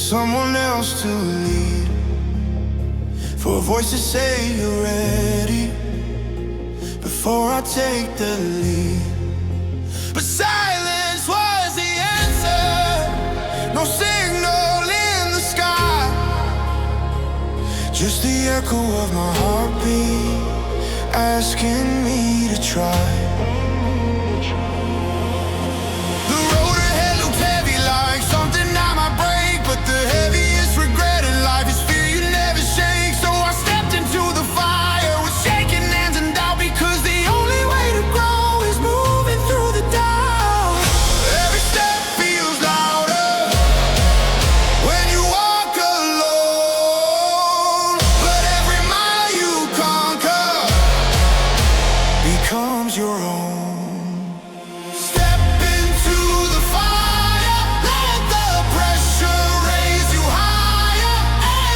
someone else to lead, for a voice to say you're ready before I take the lead. But silence was the answer, no signal in the sky, just the echo of my heartbeat asking me to try. The road ahead looked heavy, like something I might break, but the heaviest regret in life is fear you never shake. So I stepped into the fire with shaking hands and doubt, because the only way to grow is moving through the doubt. Every step feels louder when you walk alone, but every mile you conquer becomes your own. Step into the fire, let the pressure raise you higher.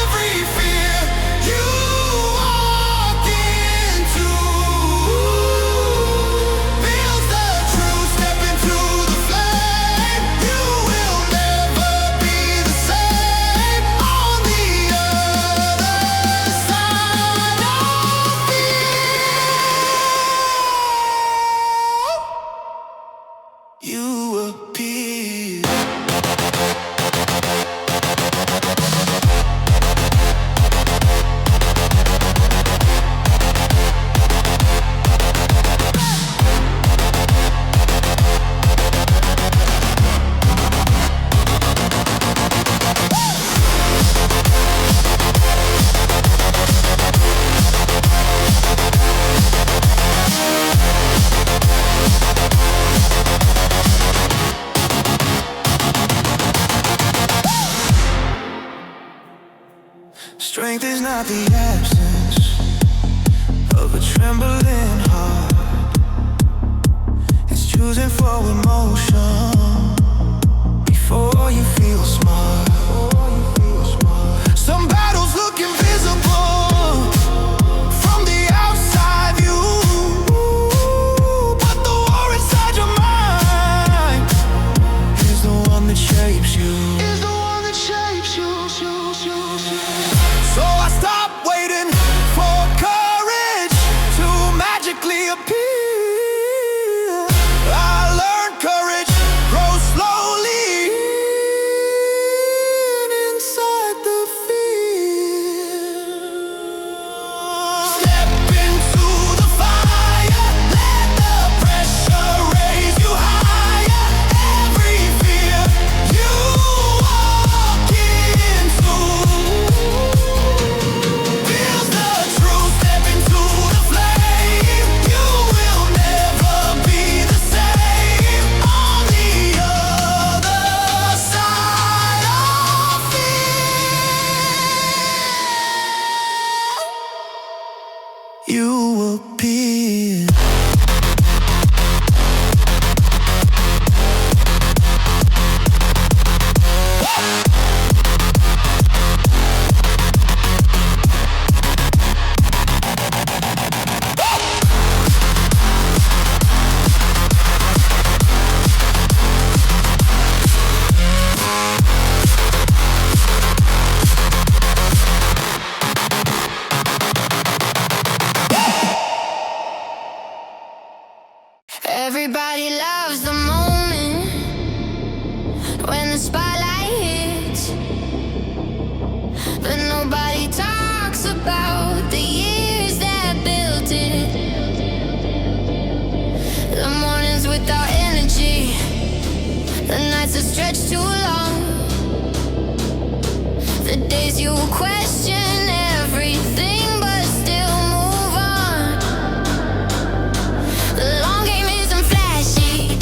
Every fear you walk into feels the truth. Step into the flame, you will never be the same. On the other side of fear, you appear. Strength is not the absence of a trembling heart, it's choosing forward motion before you feel smart. Some battles look invisible from the outside view, but the war inside your mind is the one that shapes you. So I stopped waiting for courage to magically appear. I learned courage grows slowly inside the fear. Step into the fire, let the pressure raise you higher. Every fear you walk into feels the truth. Step into the flame, you will never be the same. On the other side of fear, you appear. Everybody loves the moment when the spotlight hits, but nobody talks about the years that built it. The mornings without energy, the nights that stretch too long, the days you question everything but still move on. The long game isn't flashy,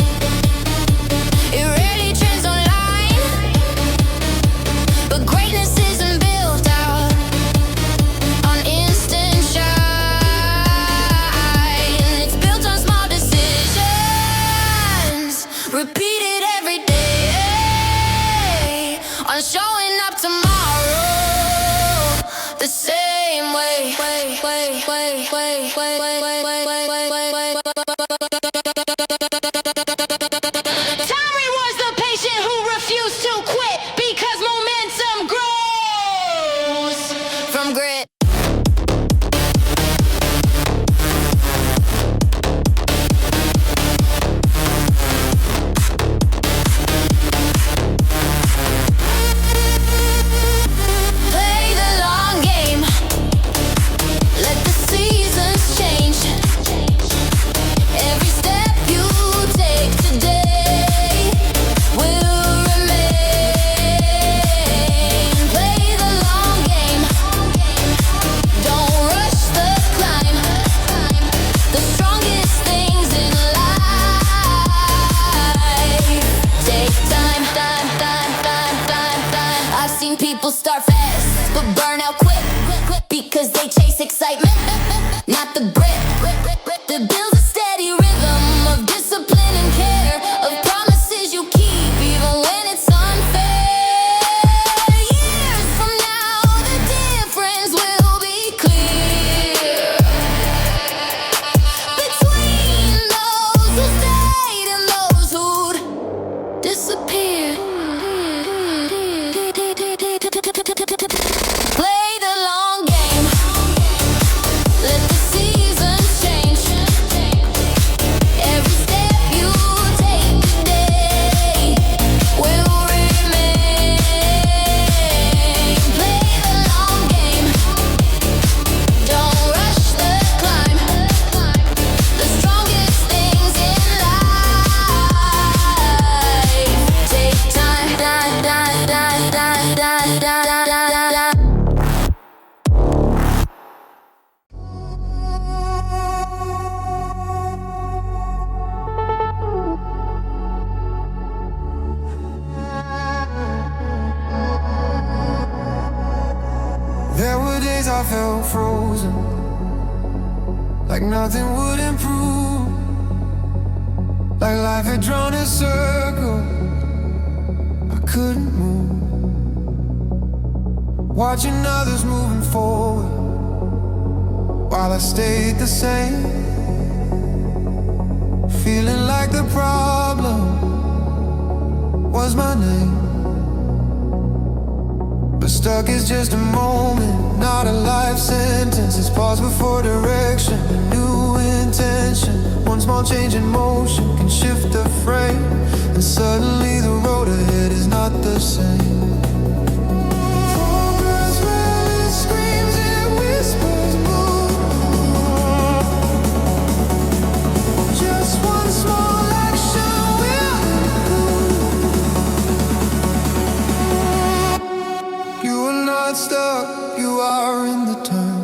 it rarely trends online, but greatness isn't built out on instant shine. It's built on small decisions, repeated every day, on showing up tomorrow the same way. Time rewards the patient who refuse to quit, because momentum seen people start fast, but burn out quick, because they chase excitement, not the grit. The builds a steady rhythm of discipline and care, of promises you keep even when it's unfair. Years from now, the difference will be clear between those who stayed and those who'd disappeared. Play the long game. Let the seasons change. Every step you take today will remain. Play the long game. Don't rush the climb. The strongest things in life take time. There were days I felt frozen, like nothing would improve, like life had drawn a circle I couldn't move. Watching others moving forward while I stayed the same, feeling like the problem was my name. But stuck is just a moment, not a life sentence. It's pause before direction, a new intention. One small change in motion can shift the frame, and suddenly the road ahead is not the same. Progress rarely screams, it whispers more. Just one small action will improve. You are not stuck, you are in the turn.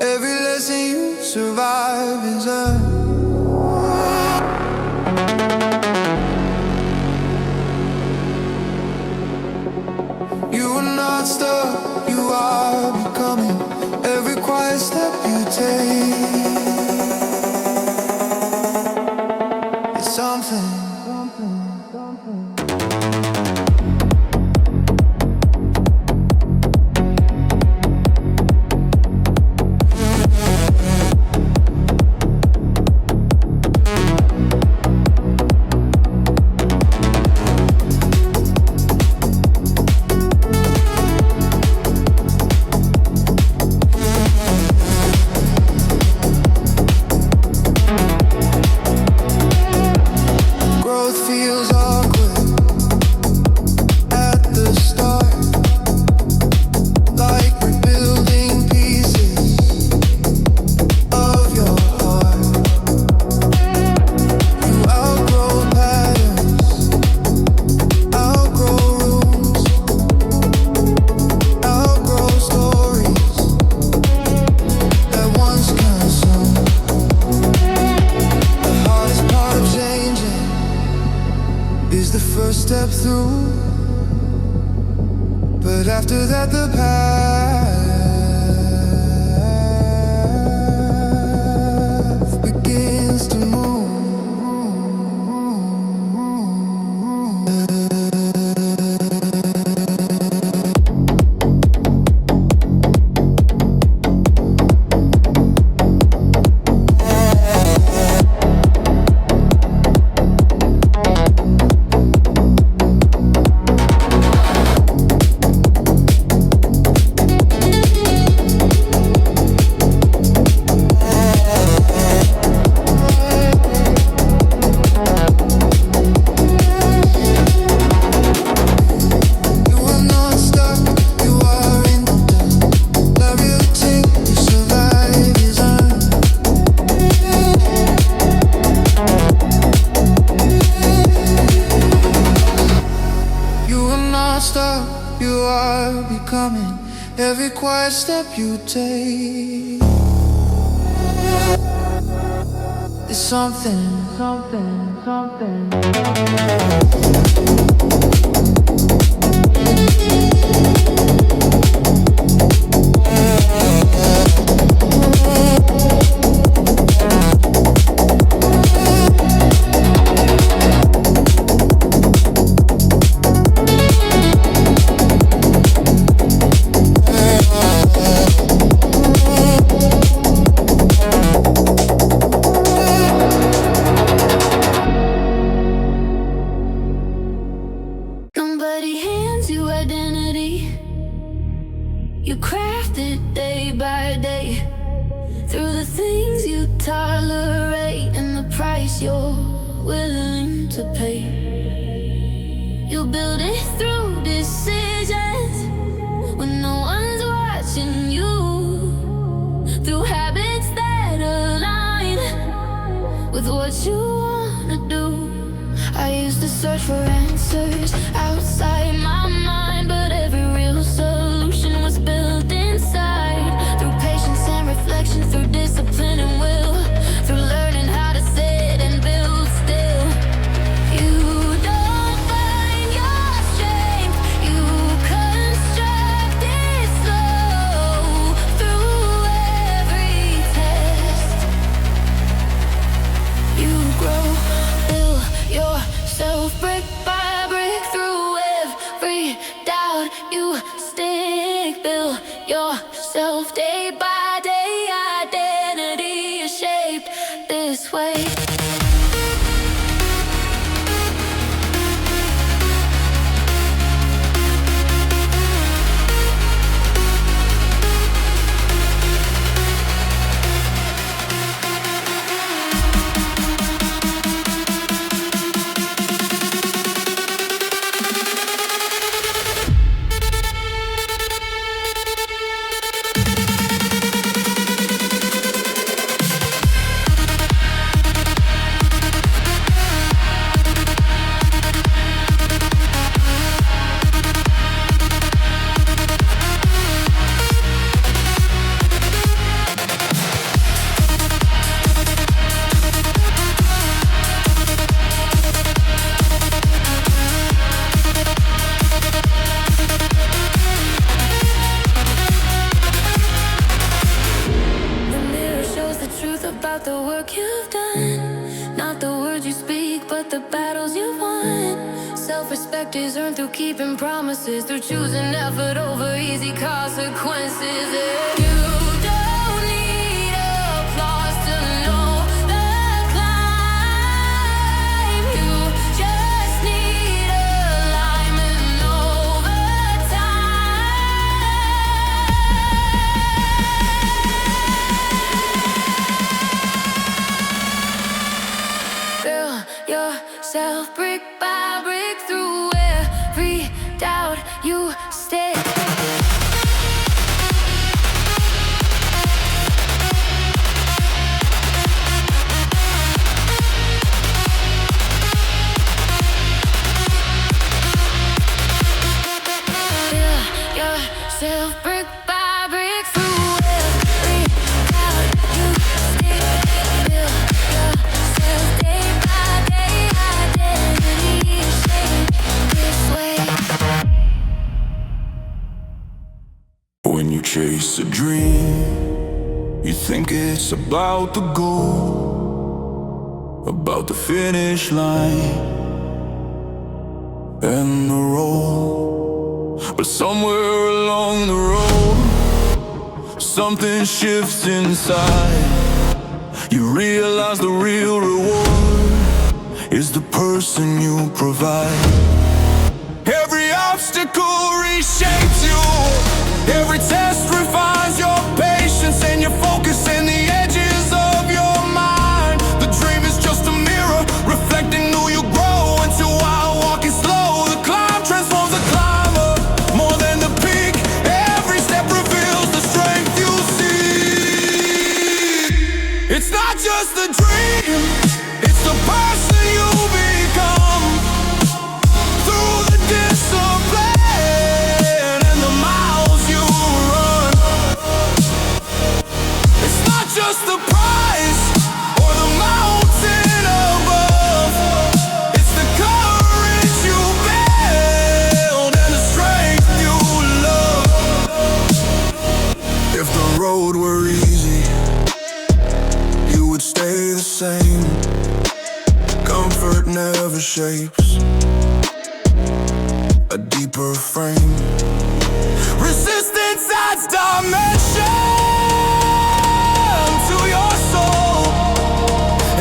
Every lesson you survive is earned. You are not stuck, you are becoming. Every quiet step you take, it's something. Growth feels awkward at the start, like rebuilding pieces of your heart. You outgrow patterns, outgrow rules, outgrow stories that once consumed. The hardest part of changing is the first step through, but after that the path begins to move. Becoming every quiet step you take is something. You craft it day by day, through the things you tolerate and the price you're willing to pay. You build it through decisions when no one's watching you, through habits that align with what you wanna do. I used to search for answers outside my mind, but every real solution was built inside, through patience and reflection, through discipline and will, through learning how to sit and build still. You don't find your strength, you construct it slow, through every test. You grow, build yourself brick by brick, through every doubt you stick. Build yourself day by day, identity is shaped this way. About the work you've done, not the words you speak, but the battles you've won. Self-respect is earned through keeping promises, through choosing effort over easy consequences. Yeah. You don't need applause to know the climb. You just need alignment over yourself brick by brick, through every doubt you stay. Yourself brick by brick, through every doubt you stay. Build yourself day by day, identity is shaped this way. When you chase a dream, you think it's about the goal, about the finish line and the road. But somewhere along the road, something shifts inside. You realize the real reward is the person you provide. Every obstacle reshapes you, every test refines your patience and your focus and the edges of your mind. The dream is just a mirror reflecting who you grow into, while walking slow. The climb transforms the climber more than the peak. Every step reveals the strength you see. It's not just a dream, it's the person you become, through the discipline and the miles you run. It's not just the prize or the mountain above, it's the courage you build and the strength you love. If the road were easy, you would stay the same. Comfort never shapes a deeper frame. Resistance adds dimension to your soul.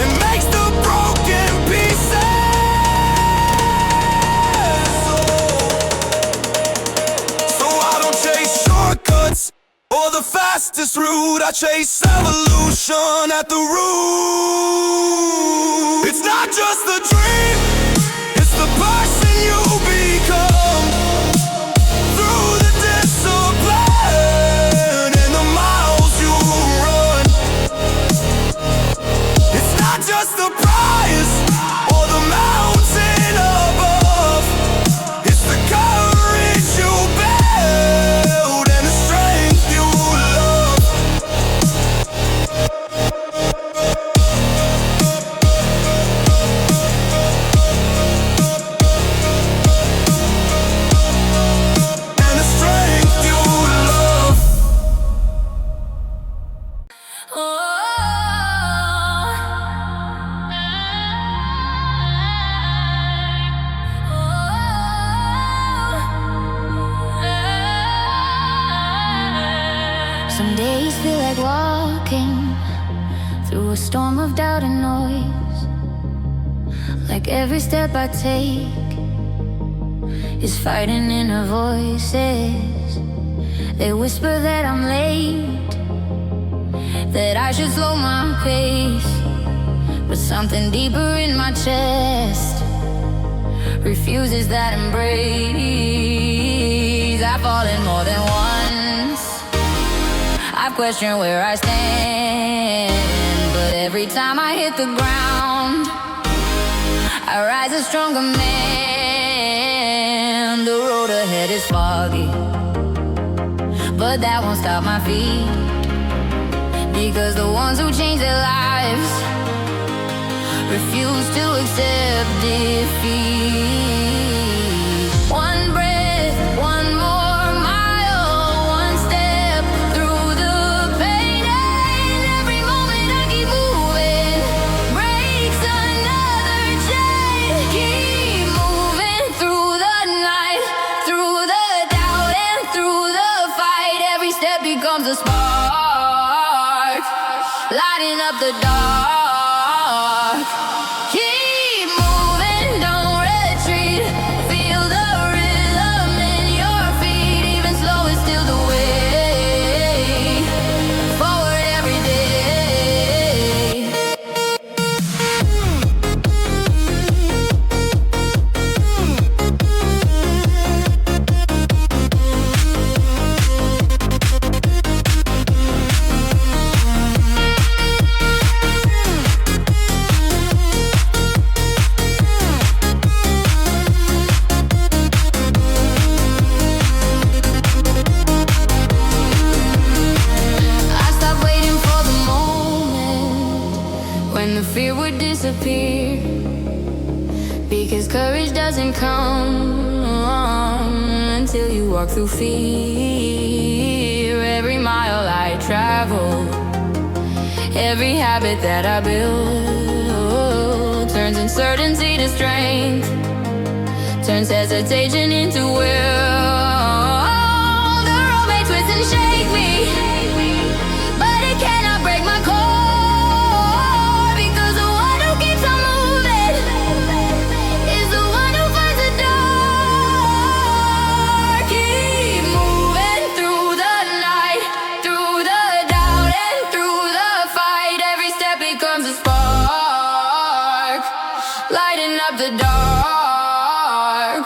It makes the broken pieces whole. So I don't chase shortcuts, fastest route. I chase evolution at the root. It's not just the dream, it's the person you become. Through the discipline and the miles you run. It's not just the prize or the mountain above. It's the courage you build and the strength you love. And the strength you love. Some days feel like walking through a storm of doubt and noise. Like every step I take is fighting inner voices. They whisper that I'm late, that I should slow my pace. But something deeper in my chest refuses that embrace. I've fallen more than once, I've questioned where I stand, but every time I hit the ground, I rise a stronger man. The road ahead is foggy, but that won't stop my feet, because the ones who change their lives refuse to accept defeat. One breath, one more mile, one step through the pain, and every moment I keep moving breaks another chain. Keep moving through the night, through the doubt and through the fight. Every step becomes a spark, lighting up the dark. Keep moving, don't retreat. Feel the rhythm in your feet. Even slow is still the way forward every day. I stopped waiting for the moment when the fear would disappear, because courage doesn't come until you walk through fear. Every mile I travel, every habit that I build turns uncertainty to strength, turns hesitation into will. The road may twist and shake me, but it cannot break my core, because the one who keeps on moving is the one who finds the door. Keep moving through the night, through the doubt and through the fight. Every step becomes a spark, lighting up the dark.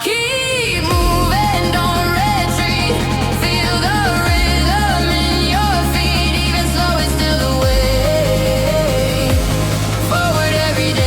Keep moving, don't retreat. Feel the rhythm in your feet. Even slow is still the way forward every day.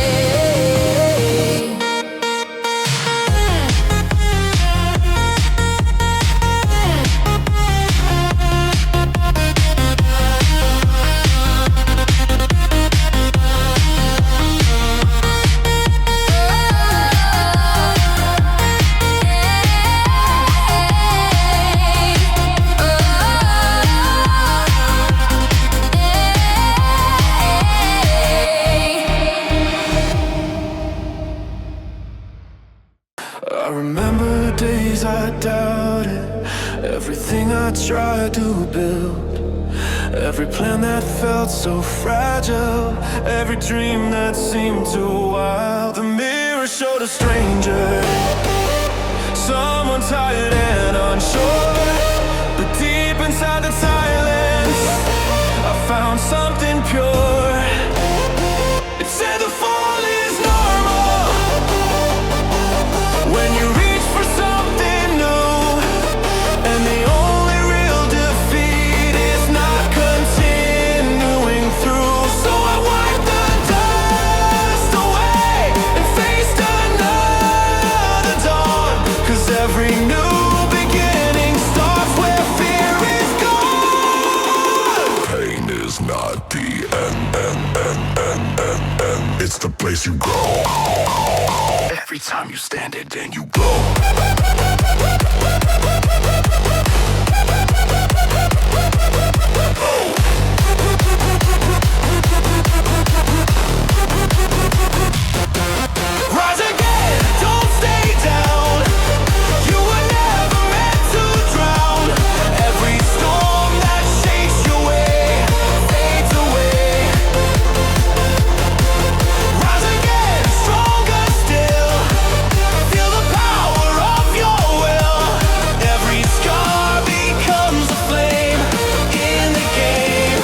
I remember days I doubted everything I tried to build, every plan that felt so fragile, every dream that seemed too wild. The mirror showed a stranger, someone tired and unsure, but deep inside the silence place you go. Every time you stand it, then you go. Rise again, don't stay down. You were never meant to drown. Every storm that shakes your way fades away. Rise again, stronger still. Feel the power of your will. Every scar becomes a flame in the game.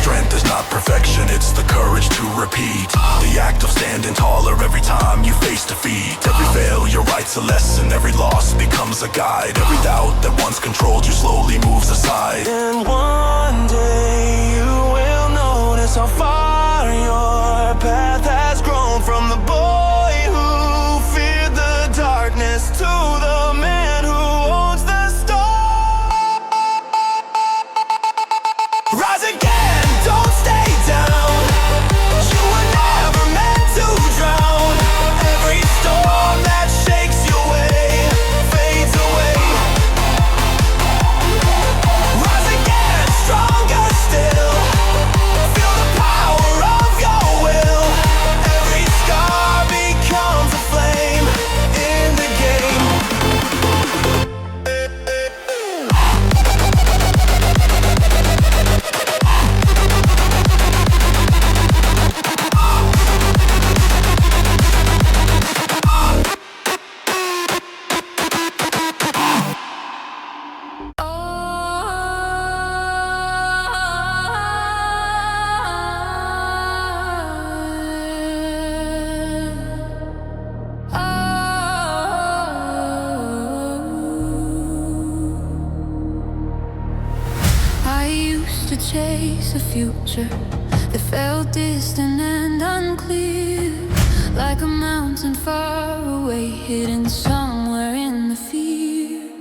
Strength is not perfection, it's the courage to repeat. The act of standing taller every time you face defeat. Every failure writes a lesson, every loss becomes a guide. Every doubt that once controlled you slowly moves aside. And one day you will notice how far your path has grown. From the boy who feared the darkness to the man who owns the storm. Rise again, don't stay down. You were never meant to drown. Every storm that shakes your way fades away. Rise again, stronger still. Feel the power of your will. Every scar becomes a flame in the game. I used to chase a future that felt distant and unclear, like a mountain far away, hidden somewhere in the fear.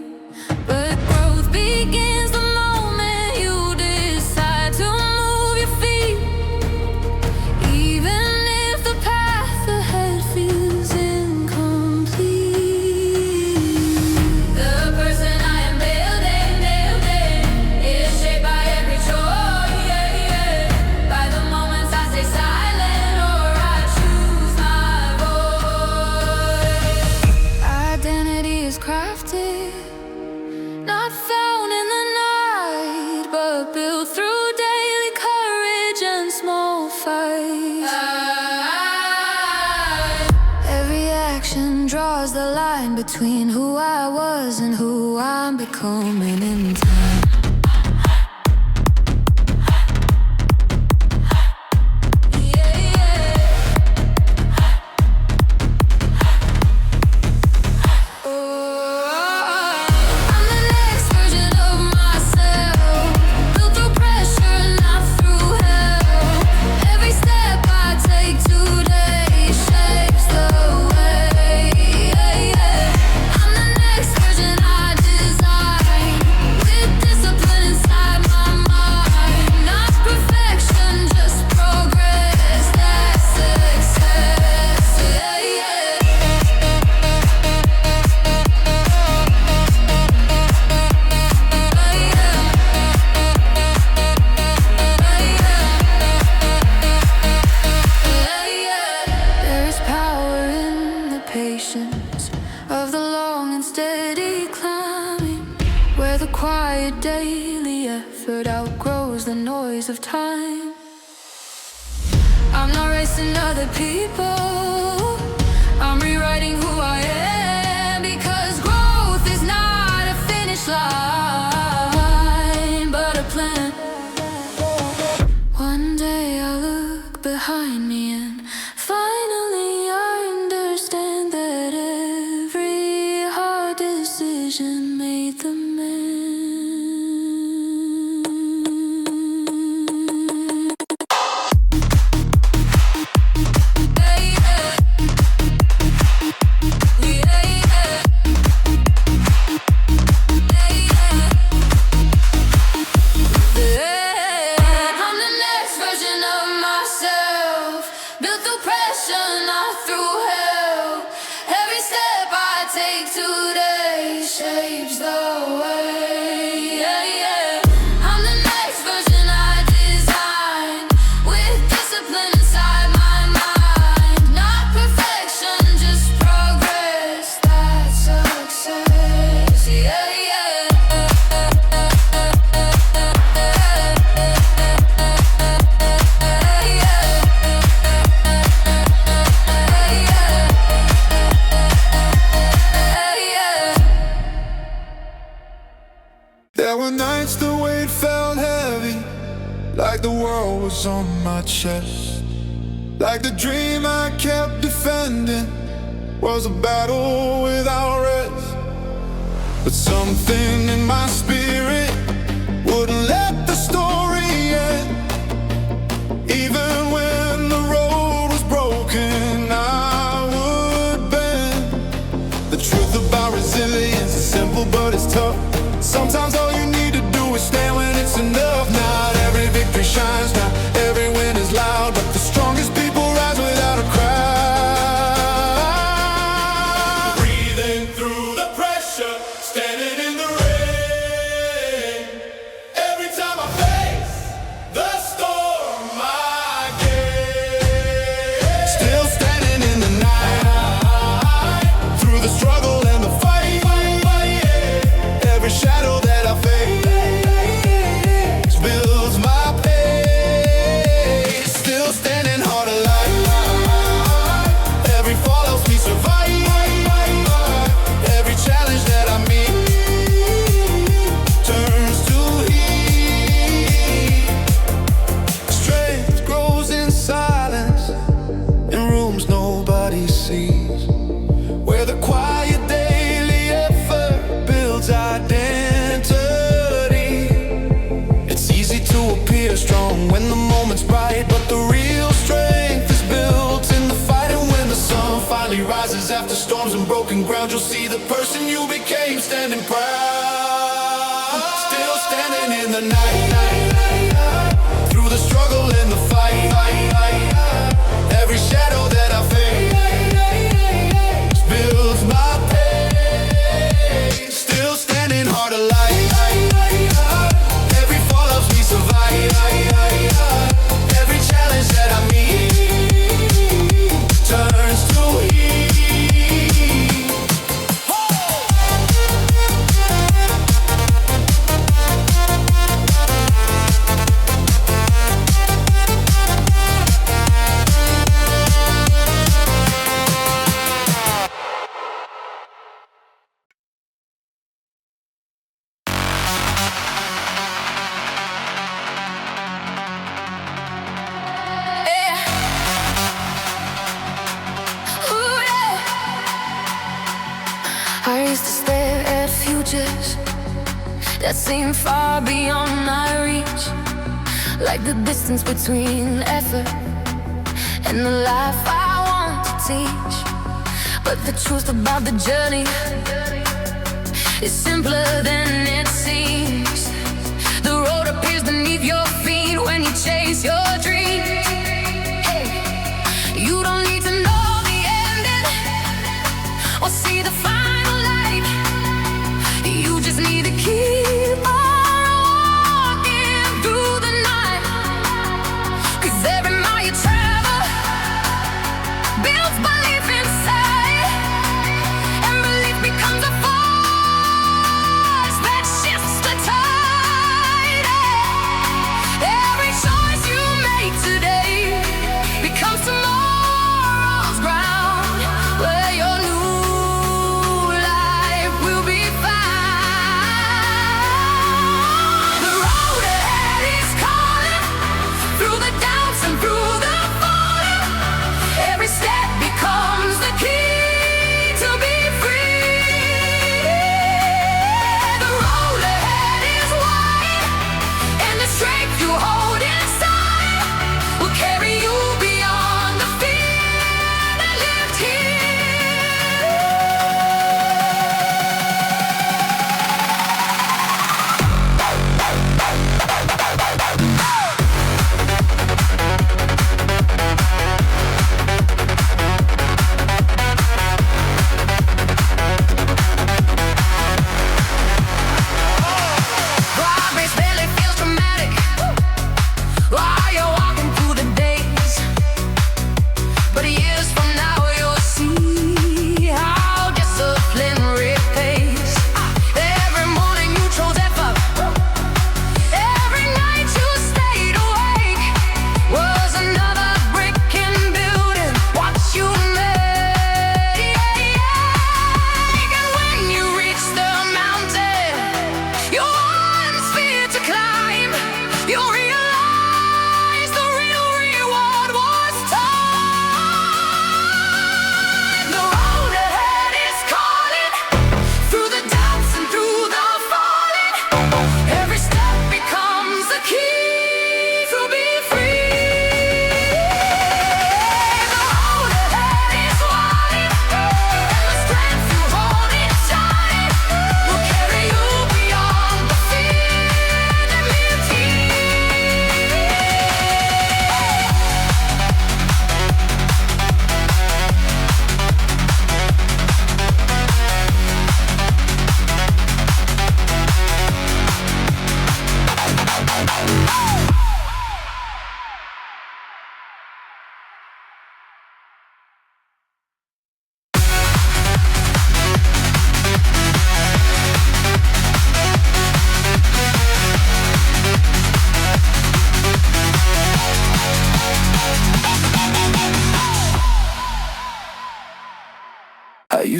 But growth begins the moment you decide to move your feet, even if the path ahead feels incomplete. The person I am building is shaped by every choice, by the moments I stay silent or I choose my voice. Identity is crafted, not found in the night, but built through daily courage and small fights. Every action draws the line between who I was and who I'm becoming in time. Yeah, yeah. I'm the next version of myself, built through pressure, not through hell. Every step I take today shapes the way. I'm the next version I design, with discipline inside my mind. Not perfection, just progress. That's success. Yeah, yeah. There is power in the patience of the long and steady climbing, where the quiet daily effort outgrows the noise of time. I'm not racing other people, I'm rewriting who I am, because growth is not a finish line, but a plan. One day I'll look behind me and finally I There were nights the weight felt heavy, like the world was on my chest. Like the dream I kept defending was a battle without rest. But something in my spirit wouldn't let the story end. Even when the road was broken, I would bend. The truth about resilience is simple, but it's tough. Sometimes all you need to do is stand when it's enough. Not every victory shines, not every win is loud, but the strongest people rise without a crowd. Breathing through the pressure, standing in the rain. Every time I face the storm I gain. Still standing in the night, through the struggle and the fight. Every shadow that I face builds my pace. Still standing hard alive. Every fall helps me survive. Every challenge that I meet turns to heat. Strength grows in silence, in rooms nobody sees, where the quiet daily effort builds identity. It's easy to appear strong when the moment's bright, but the real strength is built in the fight. And when the sun finally rises after storms and broken ground, you'll see the person you became standing proud. Still standing in the night, through the struggle and the fight. Every shadow that I face builds my pace. Still standing hard alive. Every fall helps me survive. Every challenge that I meet turns to heat. I used to stare at futures that seemed far beyond my reach, like the distance between effort and the life I want to teach. But the truth about the journey is simpler than it seems. The road appears beneath your feet when you chase your dreams. Hey, you don't need to know the ending or see the final light. You just need to keep on walking through the night. 'Cause every mile you travel builds belief inside, and belief becomes a force that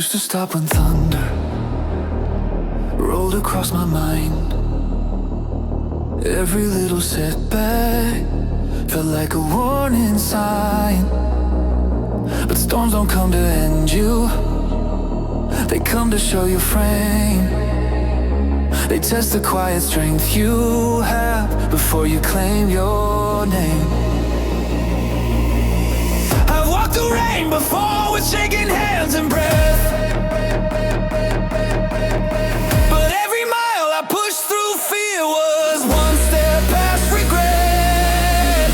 used to stop when thunder rolled across my mind. Every little setback felt like a warning sign. But storms don't come to end you, they come to show your frame. They test the quiet strength you have before you claim your name. I've walked the rain before with shaking hands and breath, but every mile I pushed through fear was one step past regret.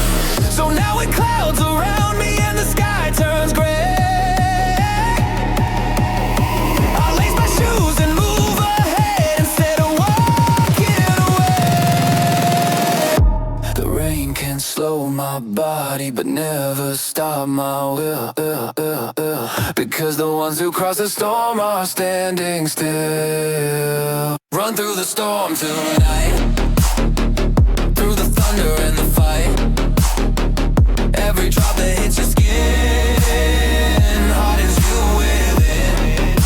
So now with clouds around me and the sky turns gray, I'll lace my shoes and move ahead instead of walking away. The rain can slow my body but never stop my will, because the ones who cross the storm are standing still. Run through the storm tonight, through the thunder and the fight. Every drop that hits your skin hardens you within.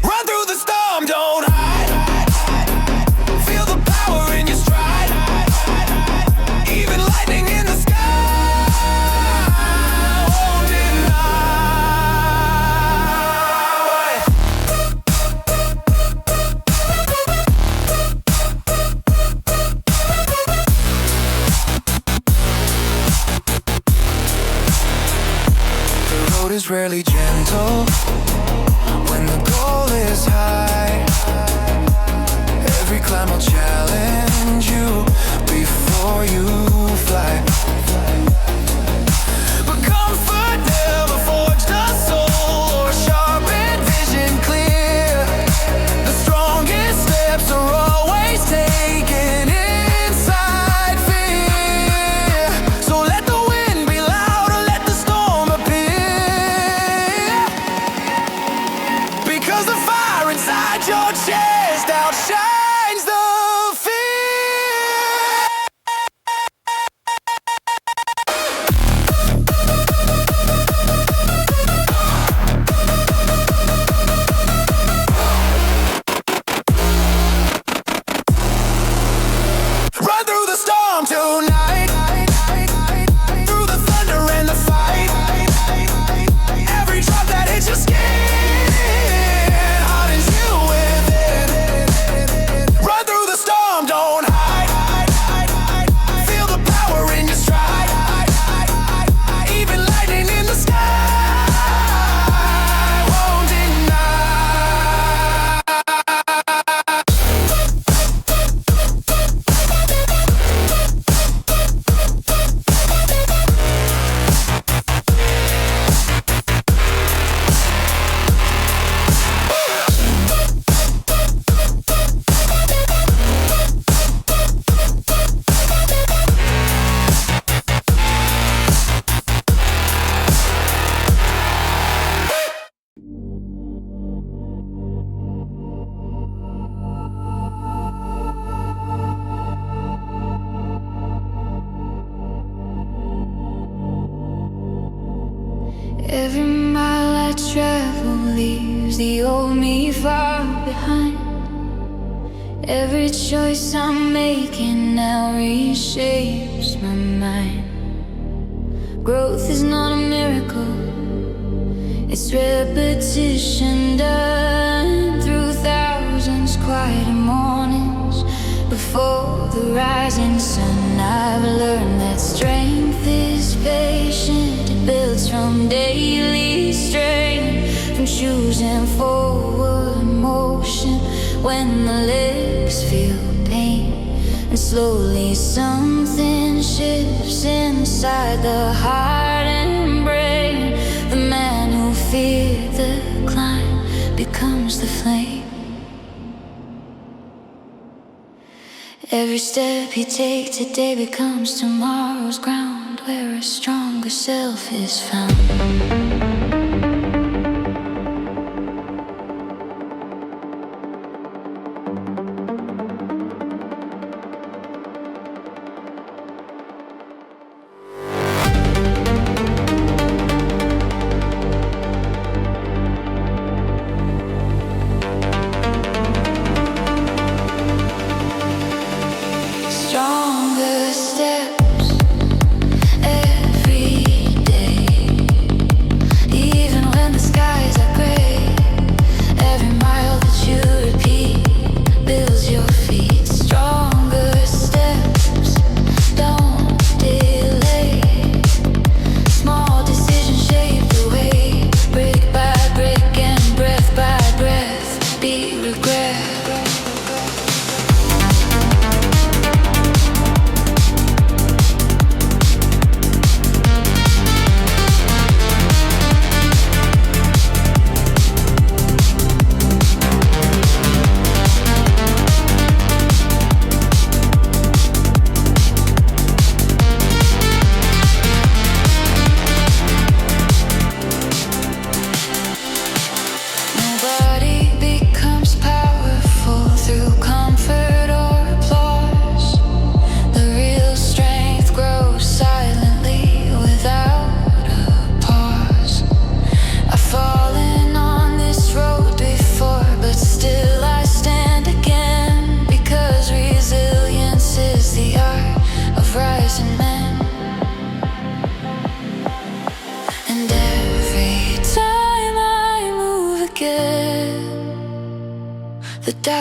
Run through the storm, don't hide. Feel the power in your stride. Even lightning in the sky won't deny. The road is rarely gentle when the goal is high. Every climb will challenge you before you fly. But comfort never forged a soul or sharpened vision clear. The strongest steps are always taken inside fear. So let the wind be loud or let the storm appear, because the fire inside your chest outshines the fear. Run through the storm tonight, through the thunder and the fight. Every drop that hits your skin hardens you within. Run through the storm, don't hide. Feel the power in your stride. Even lightning in the sky won't deny. Every mile I travel leaves the old me far behind. Every choice I'm making now reshapes my mind. Growth is not a miracle, it's repetition done through thousands quiet mornings before the rising sun. I've learned that strength is patient, it builds from daily strain, from choosing forward motion when the legs feel pain. And slowly something shifts inside the heart and brain. The man who feared the climb becomes the flame. Every step you take today becomes tomorrow's ground, where a stronger self is found.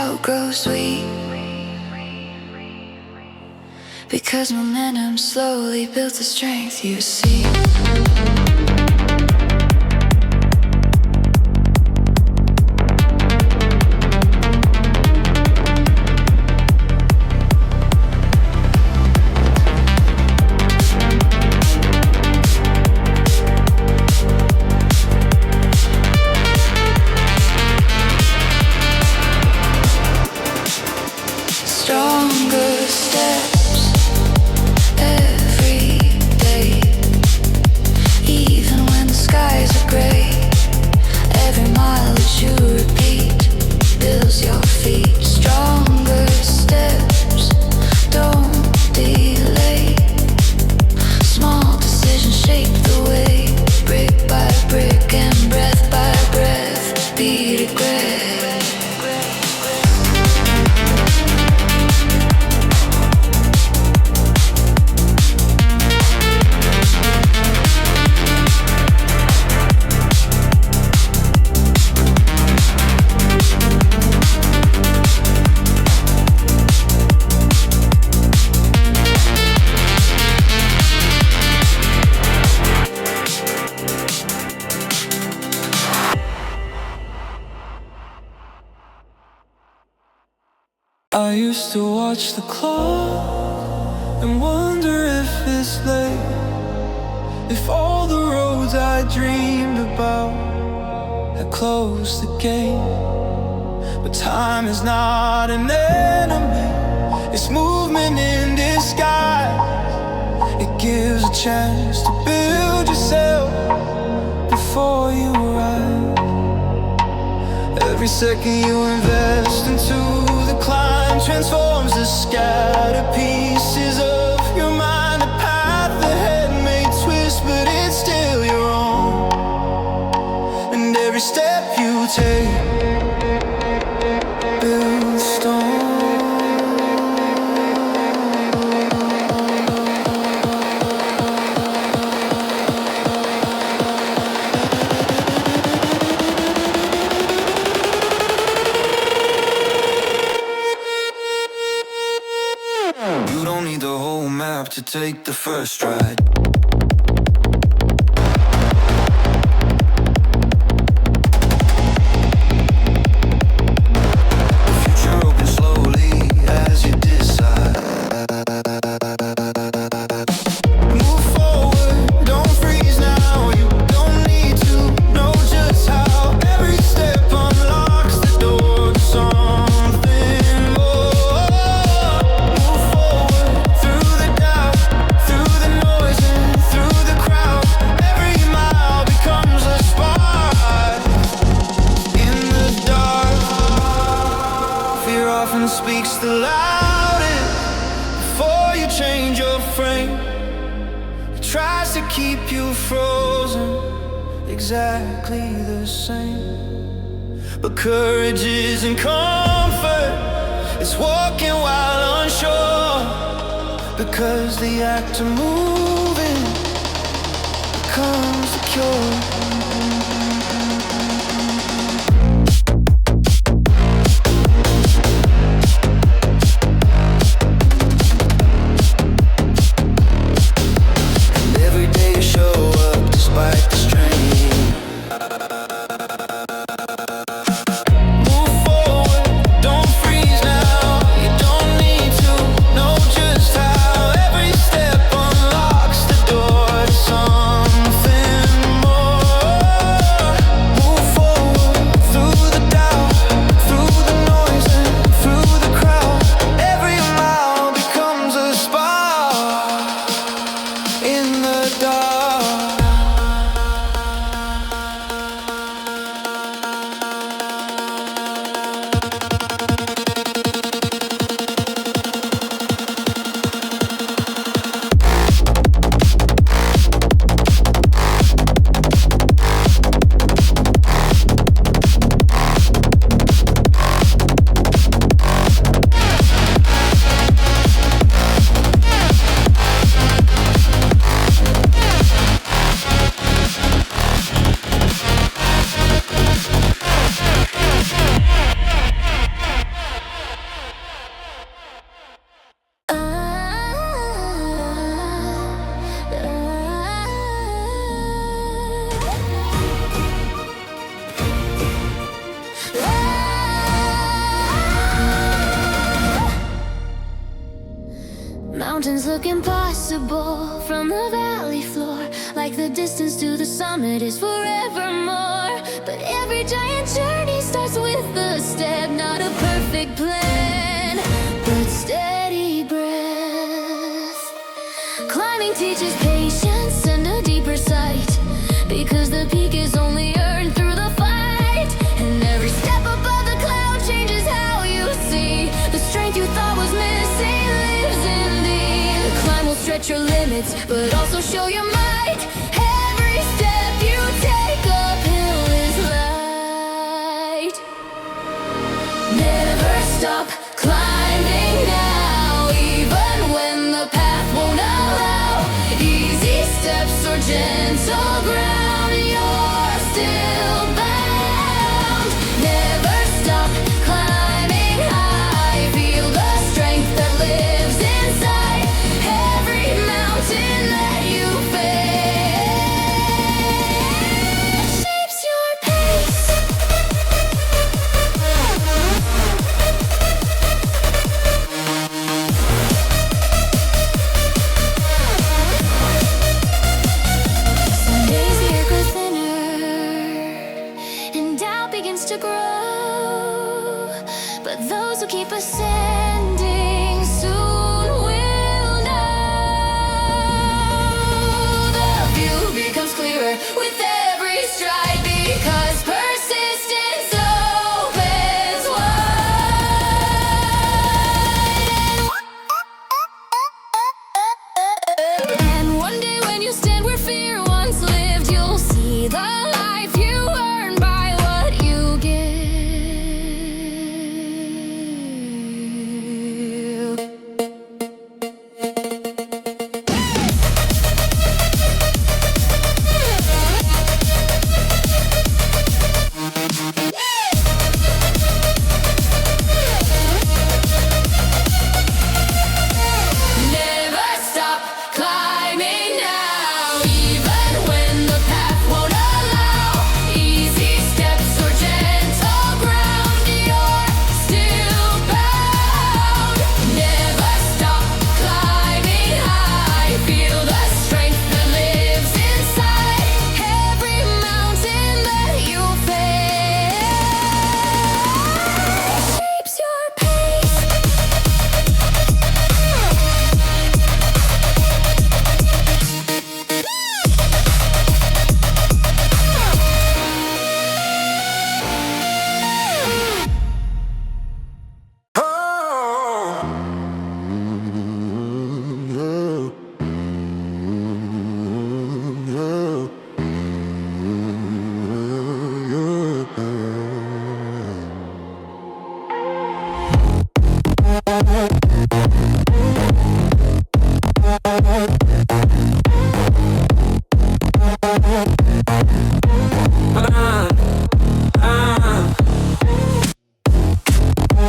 outgrows we. Because momentum slowly builds the strength you see. Stronger steps every day, even when the skies are gray. Every mile that you repeat builds your feet. Stronger steps, don't delay. Small decisions shape the way, brick by brick and breath by breath. Be regret. I used to watch the clock and wonder if it's late, if all the roads I dreamed about had closed the gate. But time is not an enemy, it's movement in disguise. It gives a chance to build yourself before you arrive. Every second you invest into the climb transforms the scattered pieces of your mind. The path ahead may twist, but it's still your own. And every step you take builds stone. You don't need the whole map to take the first stride. The future opens slowly as you decide. Move forward, don't freeze now. You don't need to know just how. Every step unlocks the door to something more. Move forward through the doubt, through the noise and through the crowd. Every mile becomes a spot in the dark. Fear often speaks the loudest before you change your frame. It tries to keep you frozen, exactly the same. But courage isn't comfort, it's walking while unsure. Because the act of moving becomes the cure. And every day you show up despite the strain. Move forward, don't freeze now. You don't need to know just how. Every step unlocks the door to something more. mountains look impossible from the valley floor, like the distance to the summit is forevermore. But every giant journey starts with a step, not a perfect plan, but steady breath. Climbing teaches patience and a deeper sight, because the peak is only earned through the fight. And every step above the cloud changes how you see. The strength you thought was missing lives in thee. The climb will stretch your limits, but also show your might. Every step you take uphill is light. Never stop climbing now, even when the path won't allow easy steps or gentle ground. You're still bound. Never stop climbing high. Feel the strength that lives inside every mountain that you face. Shapes your pace. Some days the air grows thinner and doubt begins to grow, but those who keep ascending soon will know. The view becomes clearer with every stride, because persistence opens wide. And one day when you stand where fear once lived, you'll see the life you earn by what you give. Never stop climbing now, even when the path won't allow easy steps or gentle ground. You're still bound. Never stop climbing high. Feel the strength that lives inside every mountain that you face. Shapes your pace.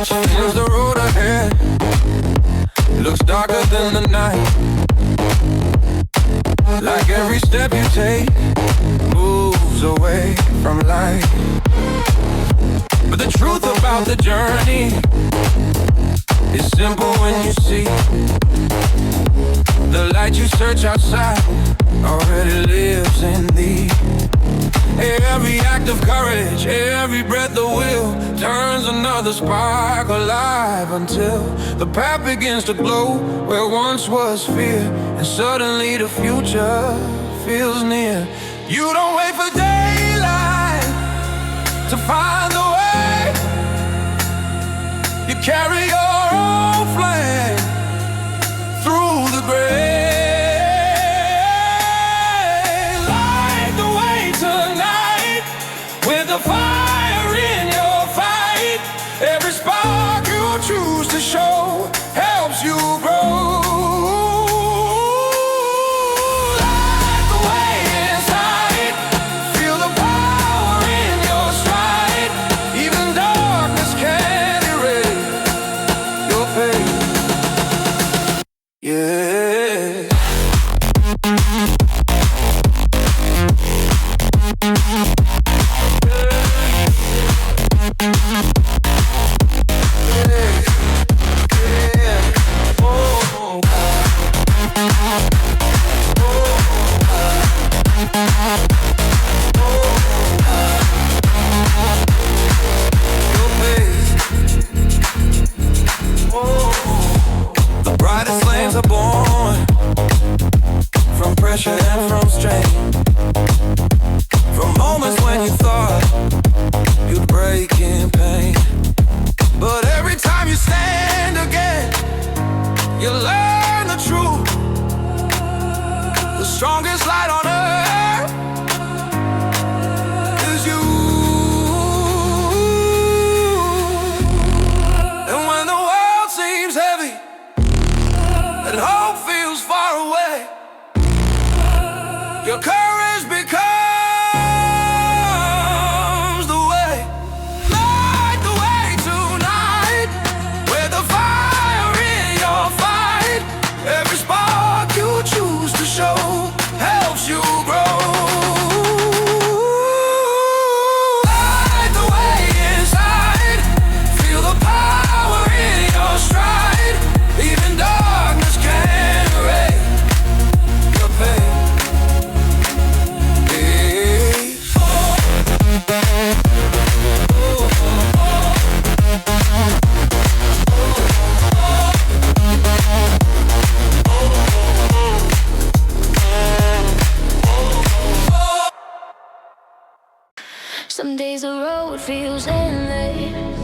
Change the road ahead, looks darker than the night. Like every step you take moves away from light. But the truth about the journey is simple when you see the light you search outside already lives in thee. Every act of courage, every breath of will turns another spark alive, until the path begins to glow where once was fear, and suddenly the future feels near. You don't wait for daylight to find the way. You carry your own flame through the grave. Light the way tonight with the fire in your fight. Every spark you choose to show helps you grow. Light the way inside. Feel the power in your stride. Even darkness can erase pressure and from strain. From moments when you thought you'd break in pain, but every time you stand again, you learn the truth. The strongest light on earth is you. And when the world seems heavy and hope feels far away, your courage becomes the way. Light the way tonight with the fire in your fight. Every spark you choose to show helps you grow. Light the way inside. Feel the power in your stride. Even darkness can erase your pain. Some days the road feels endless,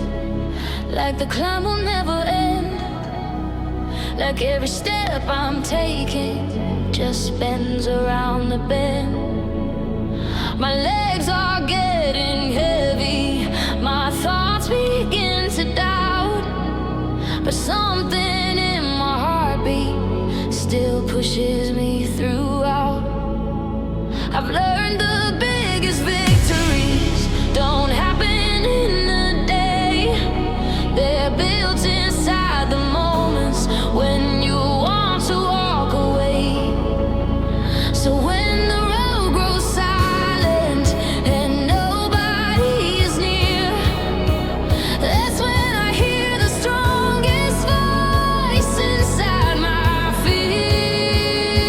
like the climb will never end. Like every step I'm taking just bends around the bend. My legs are getting heavy, my thoughts begin to doubt, but something in my heartbeat still pushes me throughout. I've learned the biggest victories don't happen in a day. They're built inside the moments when you want to walk away. So when the road grows silent and nobody is near, that's when I hear the strongest voice inside my fear.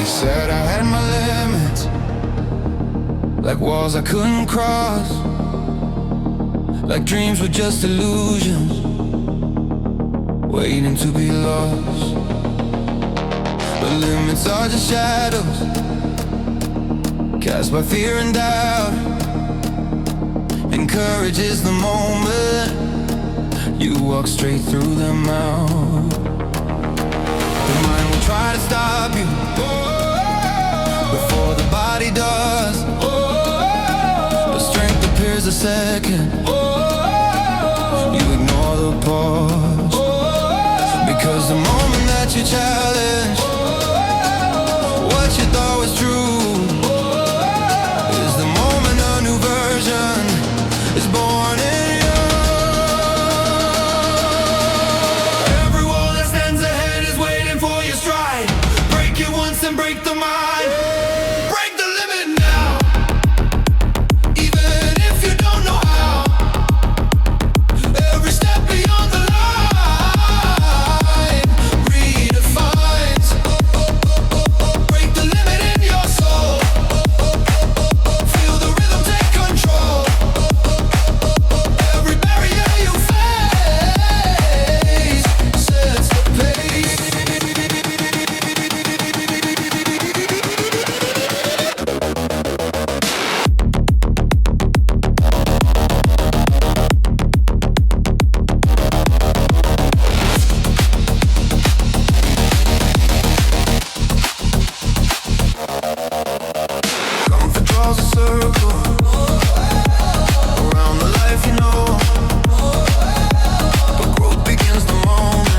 Said I had my limits, like walls I couldn't cross, like dreams were just illusions, waiting to be lost. But limits are just shadows, cast by fear and doubt. And courage is the moment you walk straight through them out. The mind will try to stop you before the body does. But strength appears a second. You ignore the pause, because the moment that you challenge what you thought was true is the moment a new version is born in you. Every wall that stands ahead is waiting for your stride. Break it once and break the mind. Break the limit now, even if you don't know how. Every step beyond the line redefines. Break the limit in your soul. Feel the rhythm take control. Every barrier you face sets the pace. Comfort draws a circle around the life you know, but growth begins the moment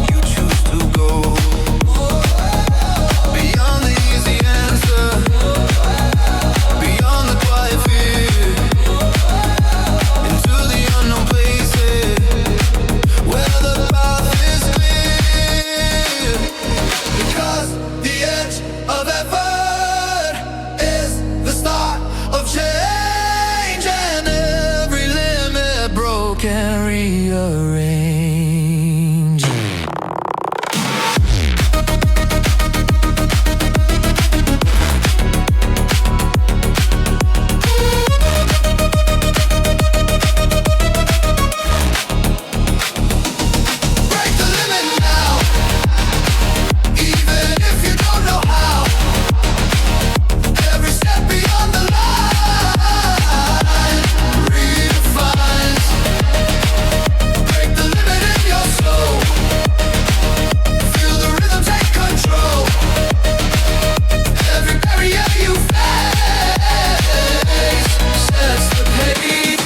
you choose to go beyond the easy answer, beyond the quiet fear, into the unknown places where the path is clear. Because the edge of effort is the start of change, and every limit broken rearrange. Break the limit now, even if you don't know how. Every step beyond the line redefines. Break the limit in your soul. Feel the rhythm take control. Every barrier you face sets the pace.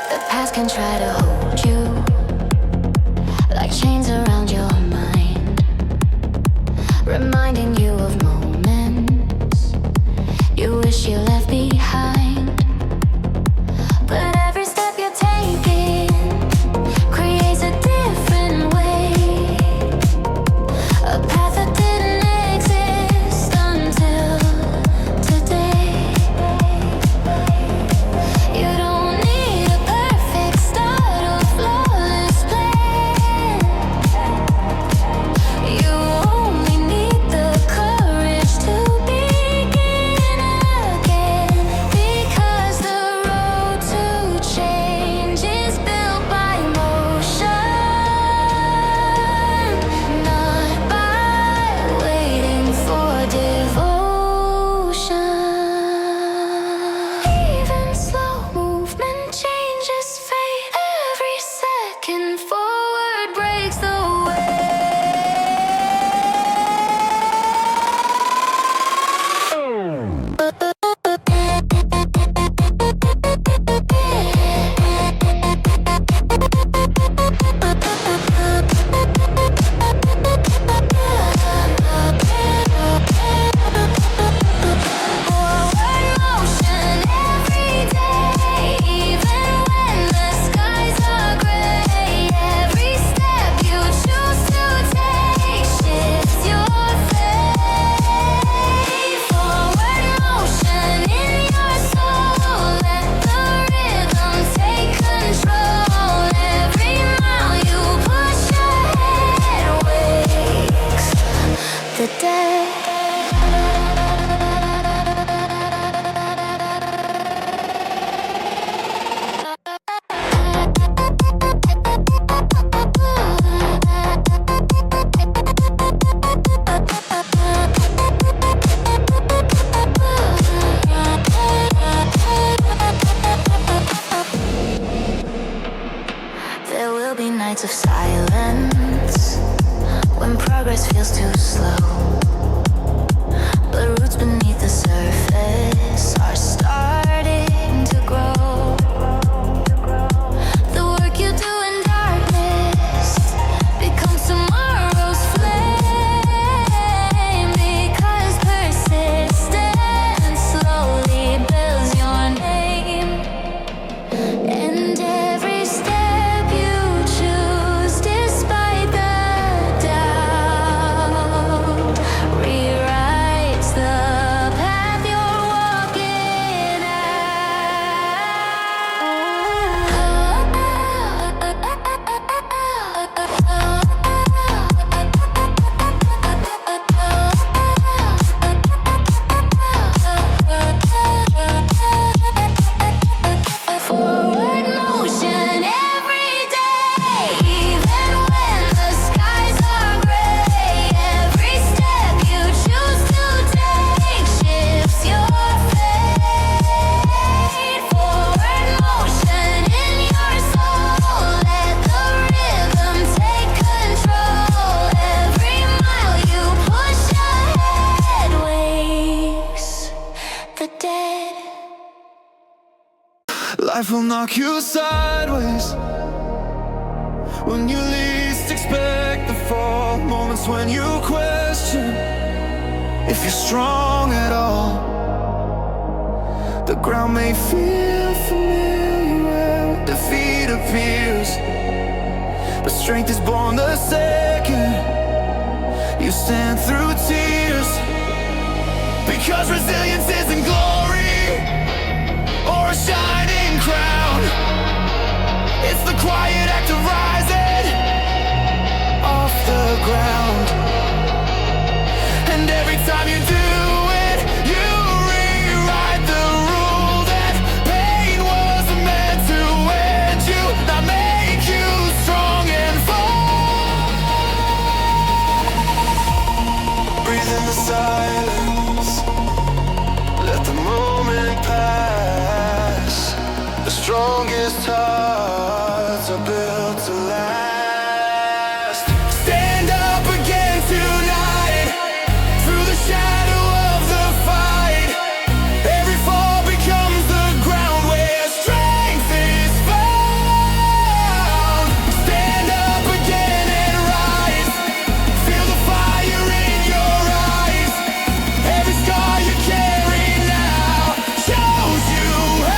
The past can try to hold you like chains around your mind, reminding you of moments you wish you left behind. But every step you're taking creates a different way, a path that didn't exist until today. You don't need a perfect start or flawless plan. Life will knock you sideways when you least expect the fall. Moments when you question if you're strong at all. The ground may feel familiar when defeat appears, but strength is born the second you stand through tears. Because resilience isn't glory or a shining crown. It's the quiet act of rising off the ground. And every time you do it, you rewrite the rule that pain was meant to end you, not make you strong and fall. Breathe in the silence, let the moment pass. The strongest hearts are built to last. Stand up again tonight, through the shadow of the fight. Every fall becomes the ground where strength is found. Stand up again and rise. Feel the fire in your eyes. Every scar you carry now shows you how.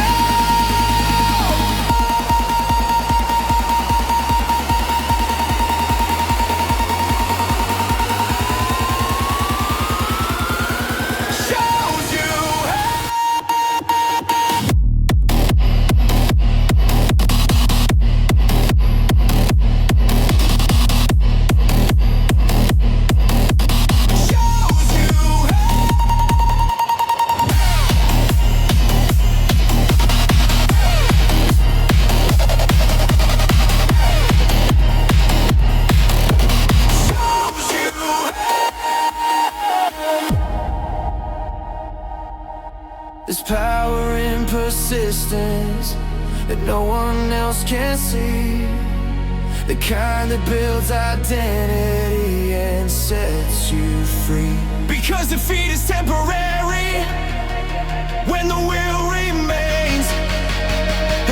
Shows you how. Shows you how. Shows you how. There's power in persistence that no one else can see. The kind that builds identity and sets you free. Because defeat is temporary when the will remains.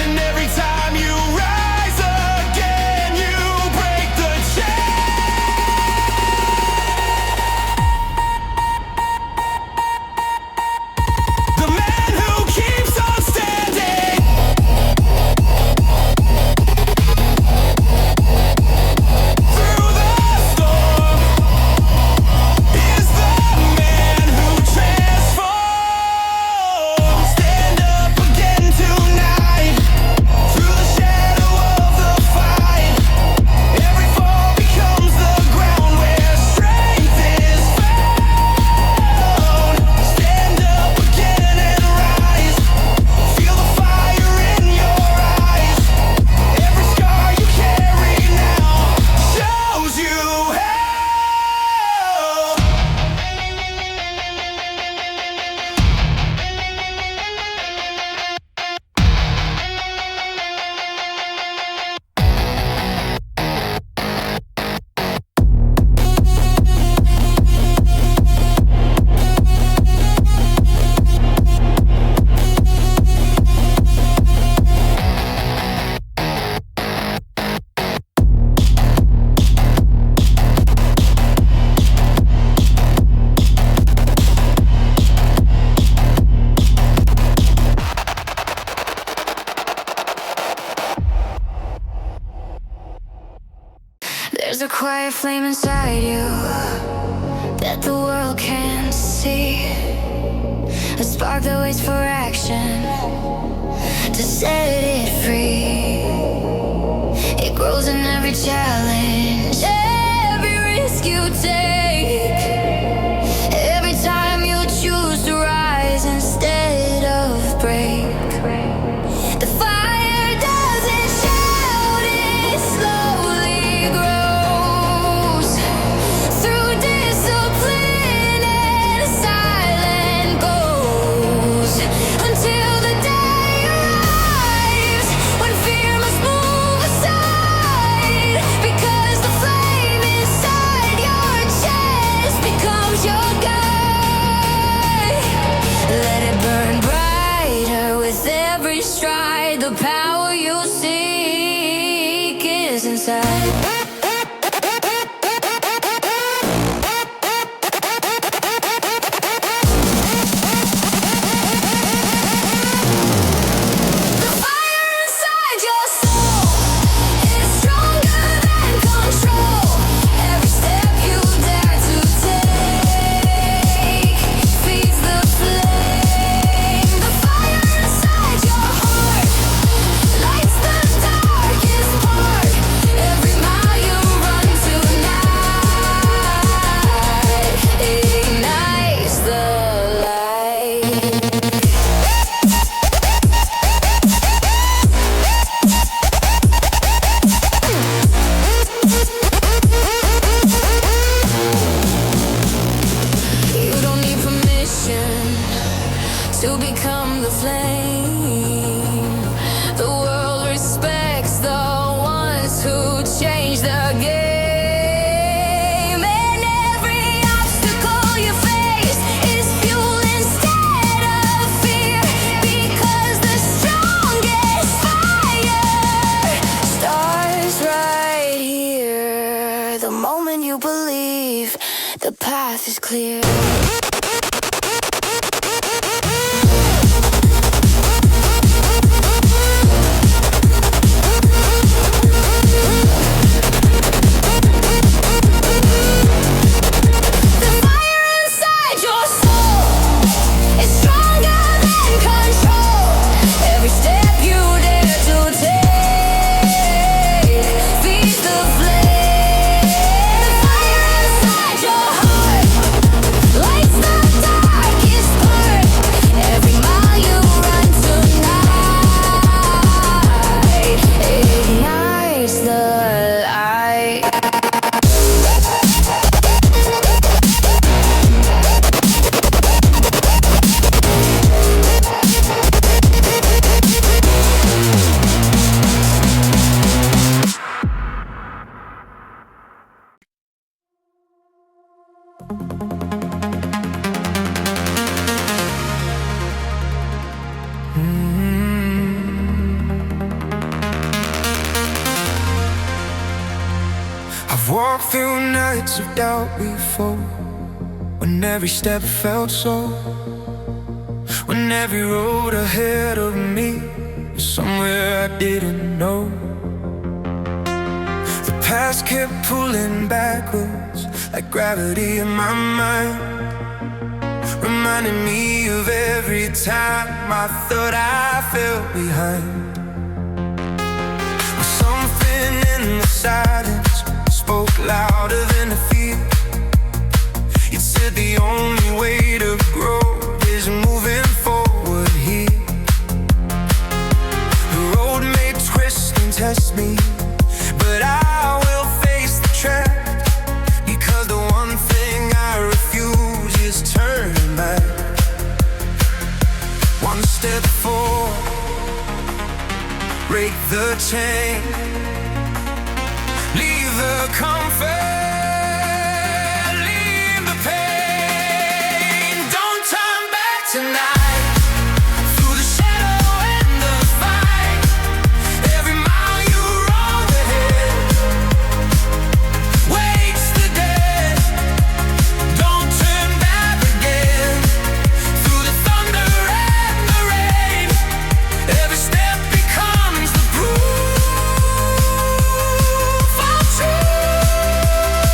And every time you rise again, you break the chain. The man who keeps on standing through the storm is the man who transforms. Stand up again tonight, through the shadow of the fight. Every fall becomes the ground where strength is found. Stand up again and rise. Feel the fire in your eyes. Every scar you carry now shows you how. There's a quiet flame inside you that the world can't see. A spark that waits for action to set it free. It grows in every challenge, every risk you take. Every time you choose to rise instead of break. The fire doesn't shout, it slowly grows through discipline and silent goals, until the day arrives when fear must move aside. Because the flame inside your chest the power you seek is inside. To become the flame, the world respects the ones who change the game. And every obstacle you face is fuel instead of fear, because the strongest fire starts right here. The moment you believe, the path is clear. I've walked through nights of doubt before, when every step felt so, when every road ahead of me was somewhere I didn't know. The past kept pulling backwards like gravity in my mind, reminding me of every time I thought I fell behind. Well, something in the silence spoke louder than the fear. It said the only way to grow is moving forward here. The road may twist and test me, but I will face the trap, because the one thing I refuse is turning back. One step forward, break the chain, leave the comfort, leave the pain. Don't turn back tonight. Through the shadow and the fight, every mile you roll ahead wakes the dead. Don't turn back again. Through the thunder and the rain, every step becomes the proof of truth.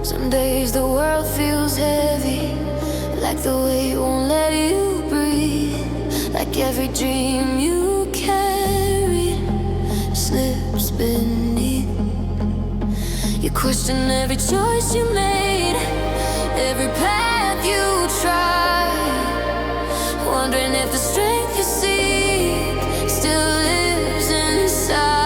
Some days the world feels heavy, like the weight won't let you breathe, like every dream you carried slips beneath. You question every choice you made, every path you tried, wondering if the strength you seek still lives inside.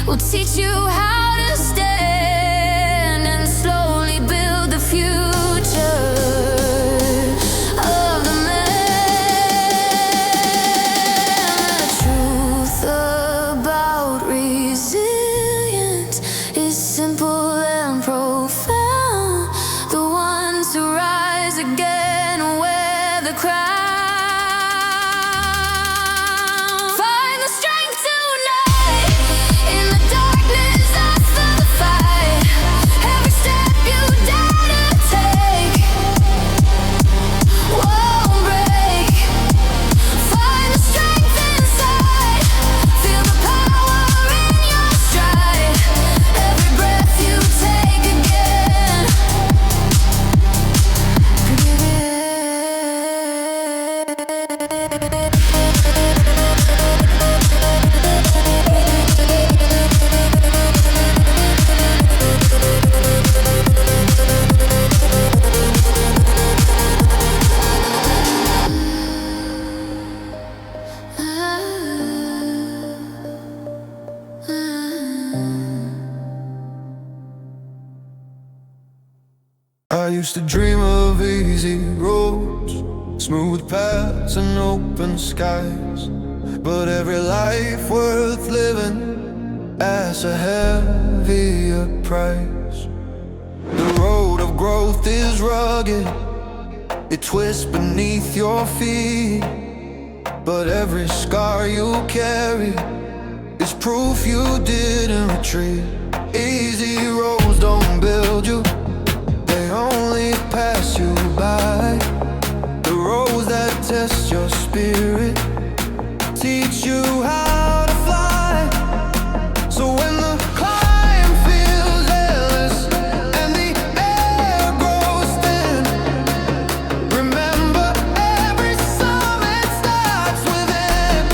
Will teach you how to stand and slowly build the future of the man. The truth about resilience is simple and profound. The ones who rise again wear the crown. I used to dream of easy roads, smooth paths and open skies, but every life worth living asks a heavier price. The road of growth is rugged, it twists beneath your feet, but every scar you carry is proof you didn't retreat. Easy roads don't build you, they only pass you by. The roads that test your spirit teach you how to fly. So when the climb feels endless and the air grows thin, remember every summit starts within.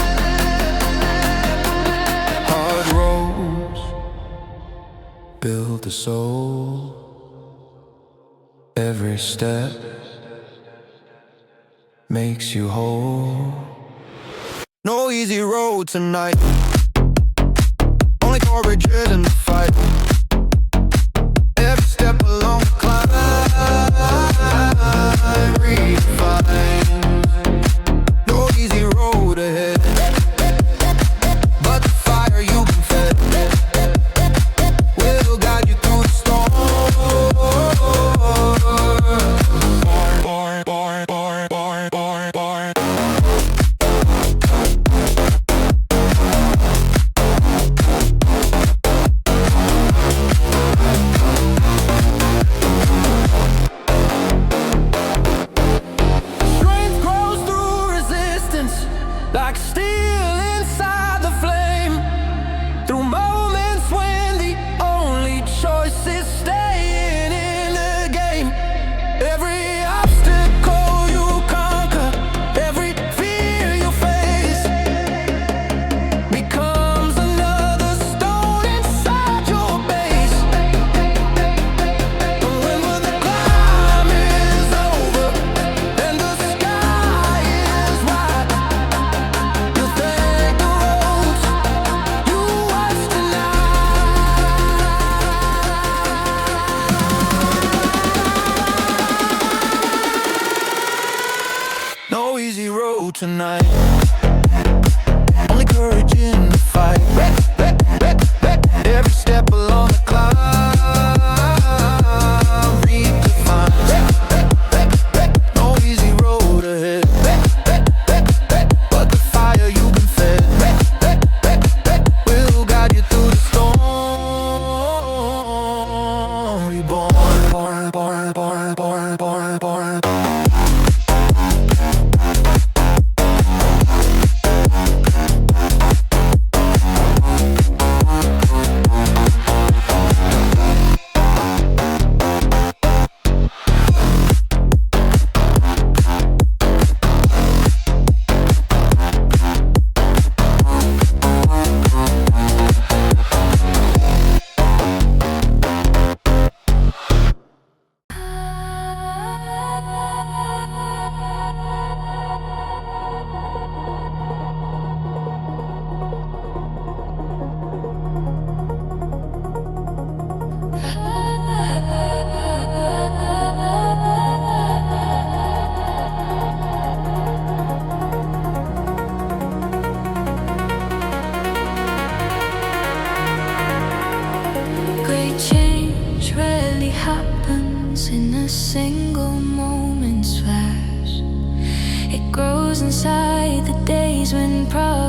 Hard roads build the soul. Every step makes you whole. No easy road tonight, only courage in the fight. Every step along the climb refines. No easy road ahead, but the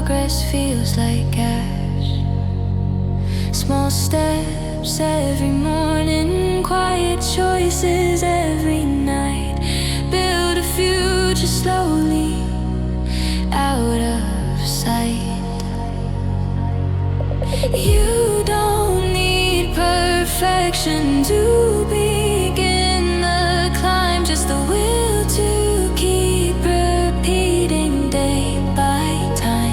progress feels like cash. Small steps every morning, quiet choices every night. Build a future slowly out of sight. You don't need perfection to begin the climb, just the will to keep repeating day by time.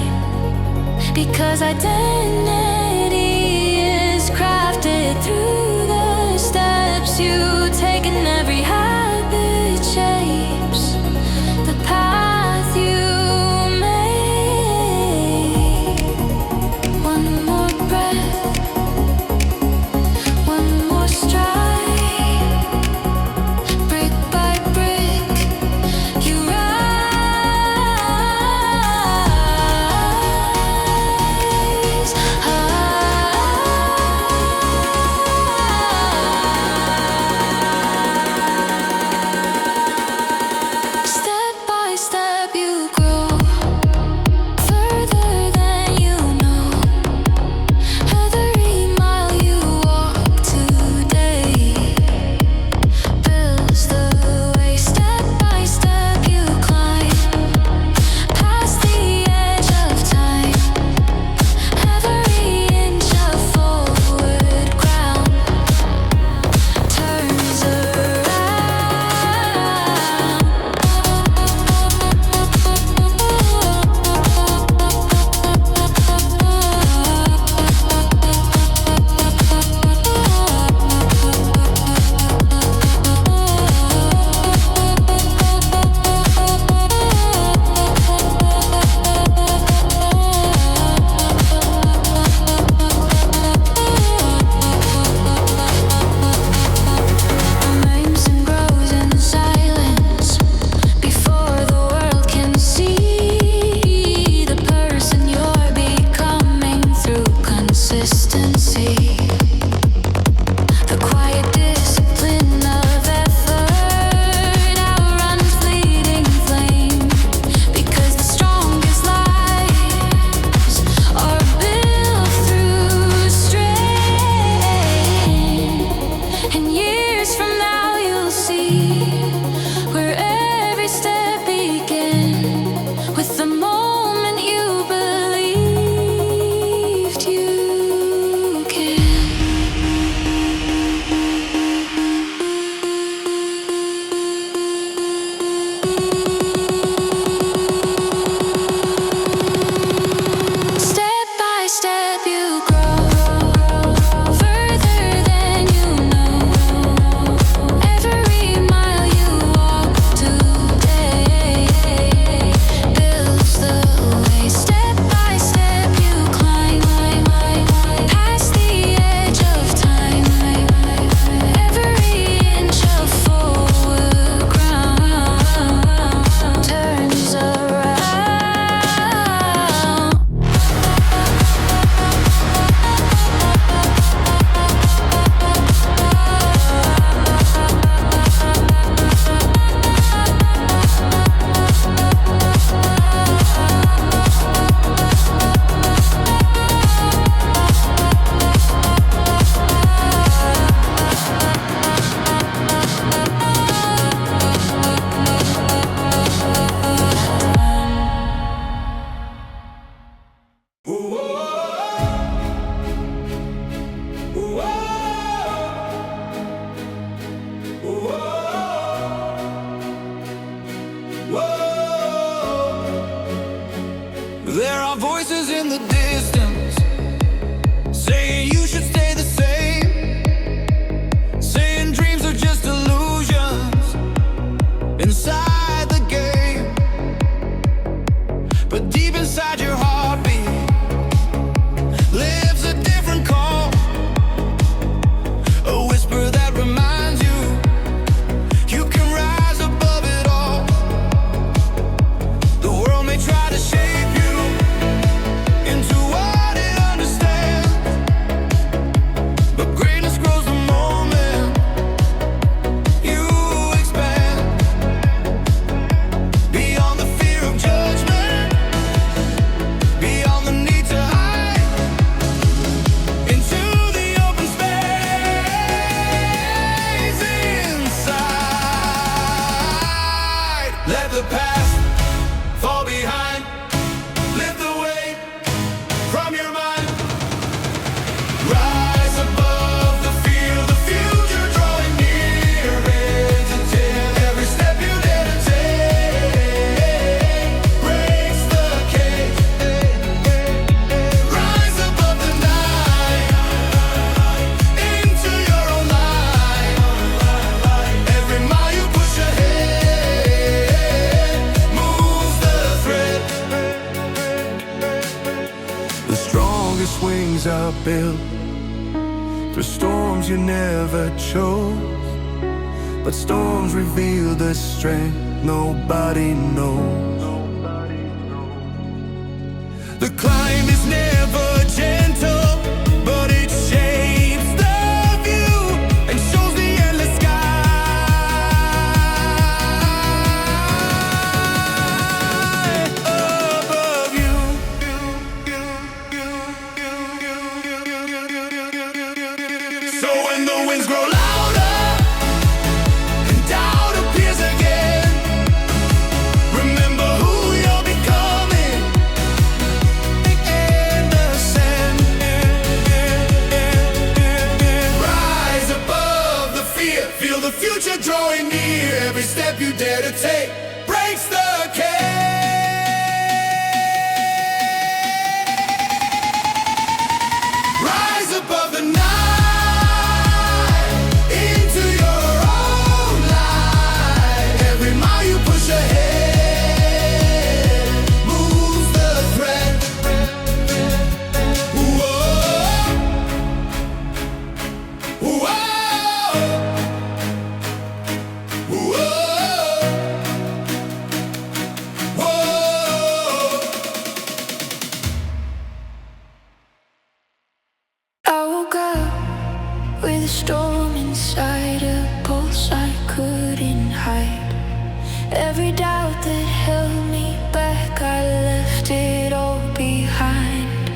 Because identity is crafted through the steps you take, and every habit shapes the path you make. One more breath, one more stride, brick by brick you rise high. Step by step you grow further than you know. Every mile you walk today builds the way. Step by step you climb past the edge of time. Every inch of forward ground turns around. Remains and grows in silence before the world can see the person you're becoming through consistency. The quiet discipline of effort outruns fleeting flame, because the strongest lives are built through strain. And years from now you'll see where every step began with the moment you believed you can. Step by step you grow further than you know. Every mile you walk today builds the way. Step by step you climb past the edge of time. Every inch of forward ground turns around. There are voices in the distance saying you should stay the same, saying dreams are just illusions inside the game. But deep inside your heartbeat lives a different call, a whisper that reminds you you can rise above it all. The world may try to shape you into what it understands, strongest wings are built for storms you never chose. But storms reveal the strength nobody knows. The climb is never gentle, but it shapes the view and shows the endless sky. Above you. So when the winds grow louder and doubt appears again, remember who you're becoming. Innocent. Rise above the fear. Feel the future drawing near. Every step you dare to take breaks the cage. Rise above the night. I woke up with a storm inside, a pulse I couldn't hide. Every doubt that held me back, I left it all behind.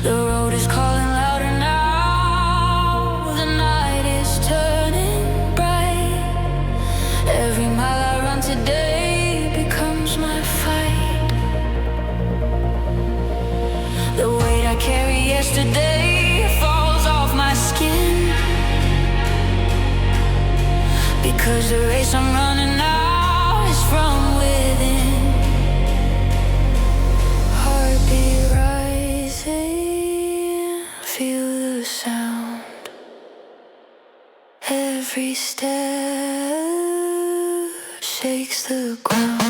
The road is calling louder now. The night is turning bright. Every mile I run today becomes my fight. The weight I carry yesterday falls off my skin, because the race I'm running now is from within. Heartbeat rising, feel the sound. Every step shakes the ground.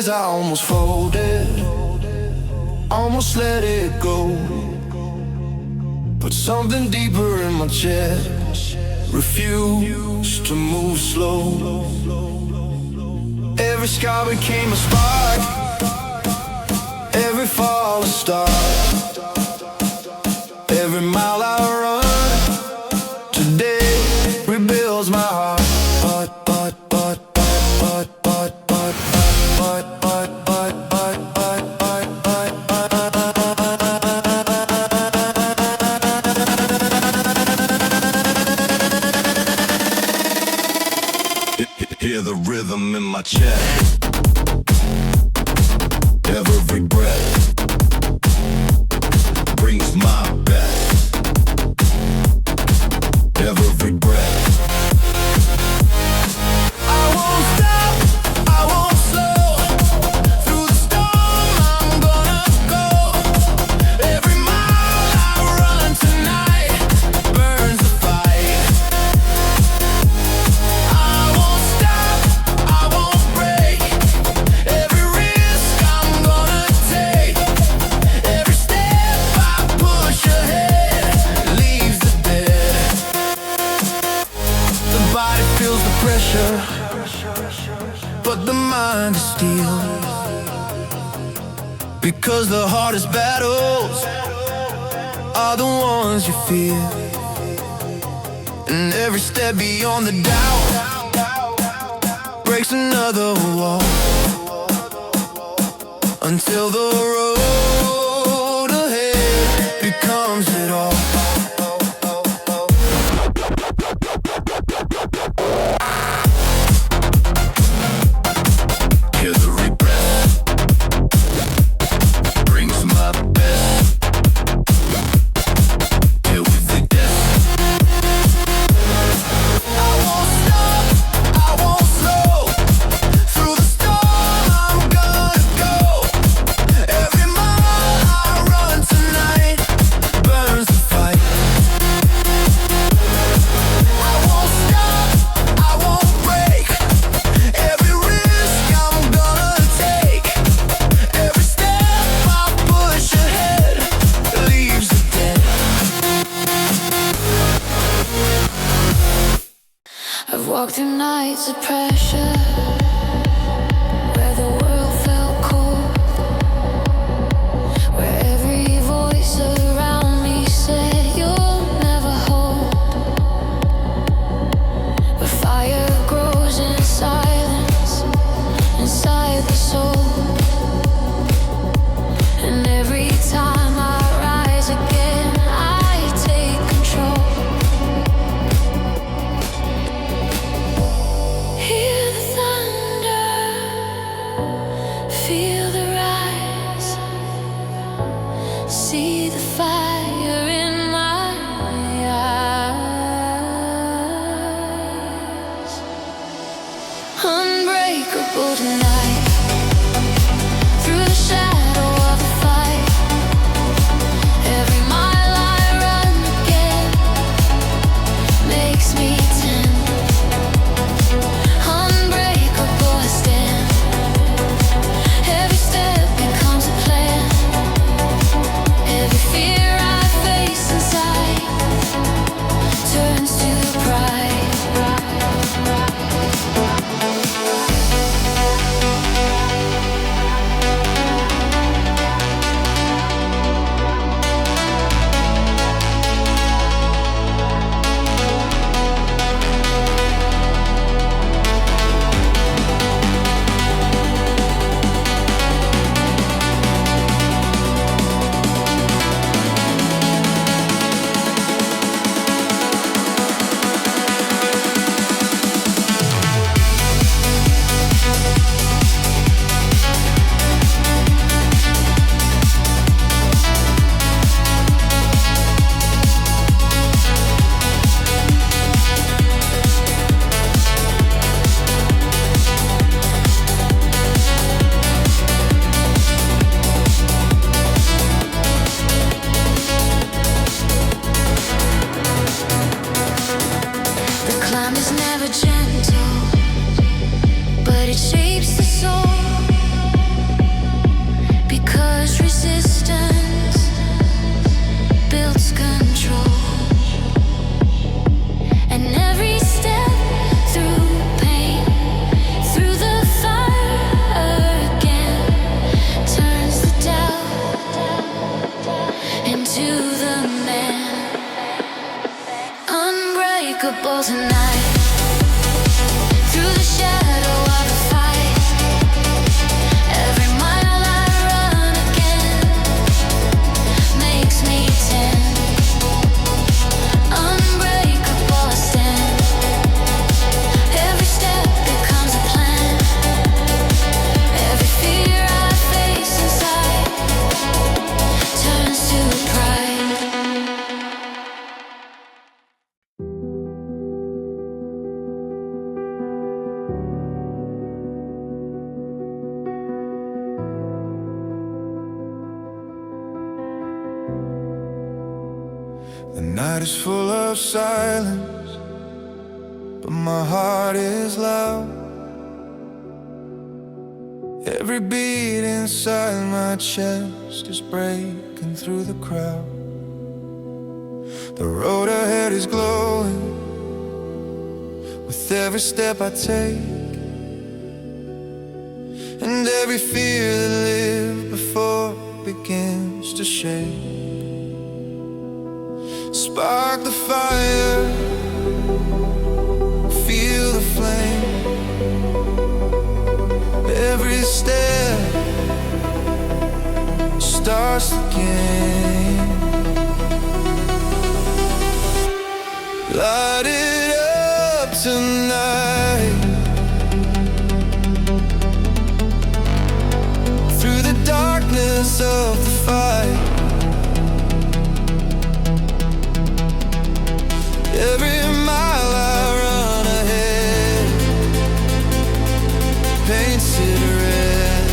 days I almost folded, almost let it go. But something deeper in my chest refused to move slow. Every scar became a spark, every fall a star. Every mile I run today rebuilds my heart. Hear the rhythm in my chest. Every breath brings my best. Every breath. I won't stop, I won't slow. Through the storm I'm gonna go. Every mile I run tonight burns the fight. I won't stop, I won't break. Every risk I'm gonna take. Every step I push ahead leaves the dead. The body feels the pressure, but the mind is steel. Because the hardest battles are the ones you fear. And every step beyond the doubt breaks another wall, until the road ahead becomes it all. Every breath brings my best. Here with the death. I won't stop, I won't slow. Through the storm I'm gonna go. Every mile I run tonight burns the fight. I won't stop, I won't break. Every risk I'm gonna take. Every step I push ahead leaves the dead. I've walked through nights of pressure, where the world felt cold, where every voice around me said you'll never hold. But fire grows in silence, inside the soul. And every time I rise again, I take control. Hear the thunder, feel the rise, see the fire in my eyes. Unbreakable tonight, through the shadow of the fight. Every mile I run again makes me tend. Unbreakable I stand. Every step becomes a plan. Every fear I face inside turns to pride. The night is full of silence, but my heart is loud. Every beat inside my chest is breaking through the crowd. The road ahead is glowing with every step I take, and every fear that lived before begins to shake. Spark the fire, feel the flame. Every step starts again. Light it up tonight. Through the darkness of the fight, every mile I run ahead paints it red.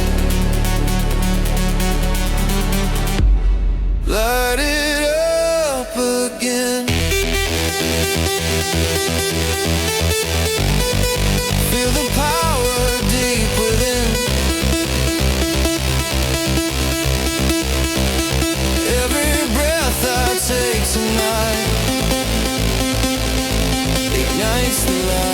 Light it up again. Feel the power deep within. Every breath I take tonight ignites the light.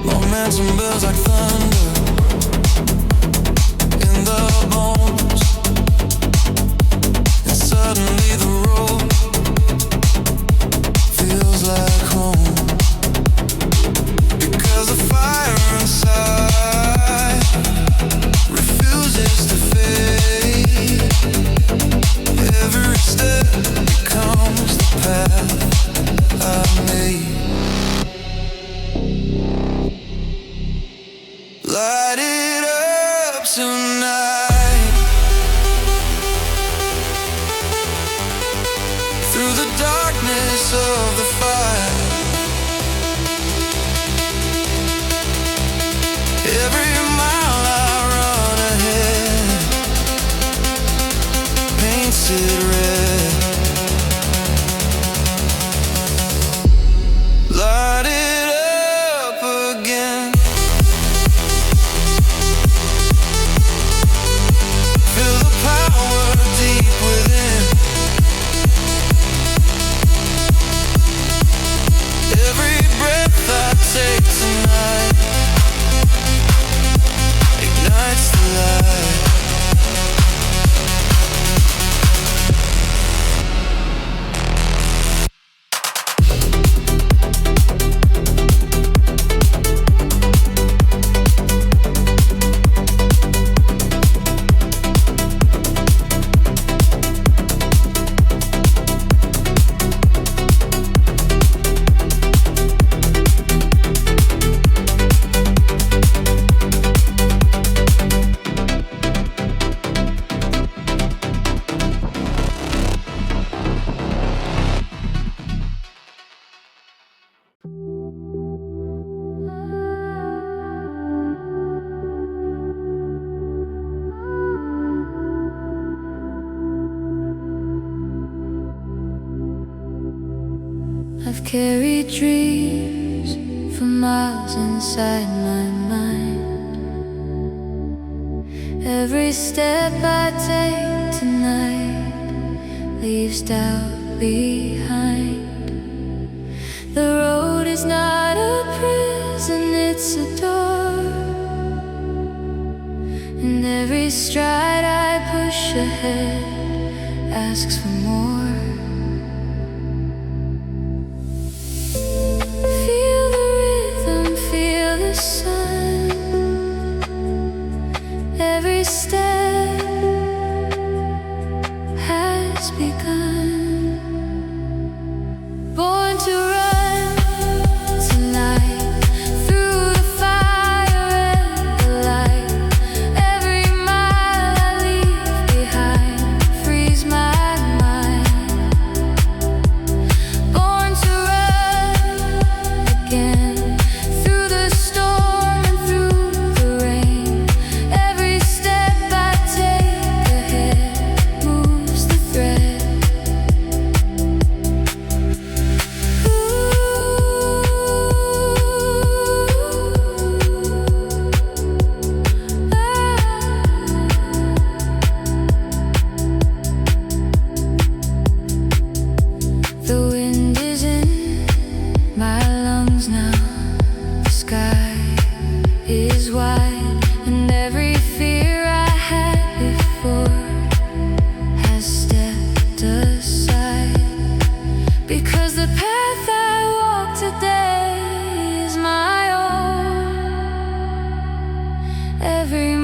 Momentum builds like thunder in the bones, and suddenly the road feels like home. Because the fire inside refuses to fade. Every step becomes the path I made. Light it up tonight. Through the darkness of the fire, every mile I run ahead paints it red. Light it up again. Feel the power deep within. Every breath I take tonight ignites the light. I've carried dreams for miles inside my mind. Every step I take tonight leaves doubt behind. The road is not a prison, it's a door. And every stride I push ahead asks for more. Feel the rhythm, feel the sun. Every step has begun. Born to run.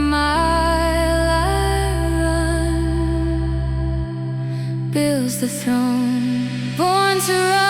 mile I run, builds the throne, born to run.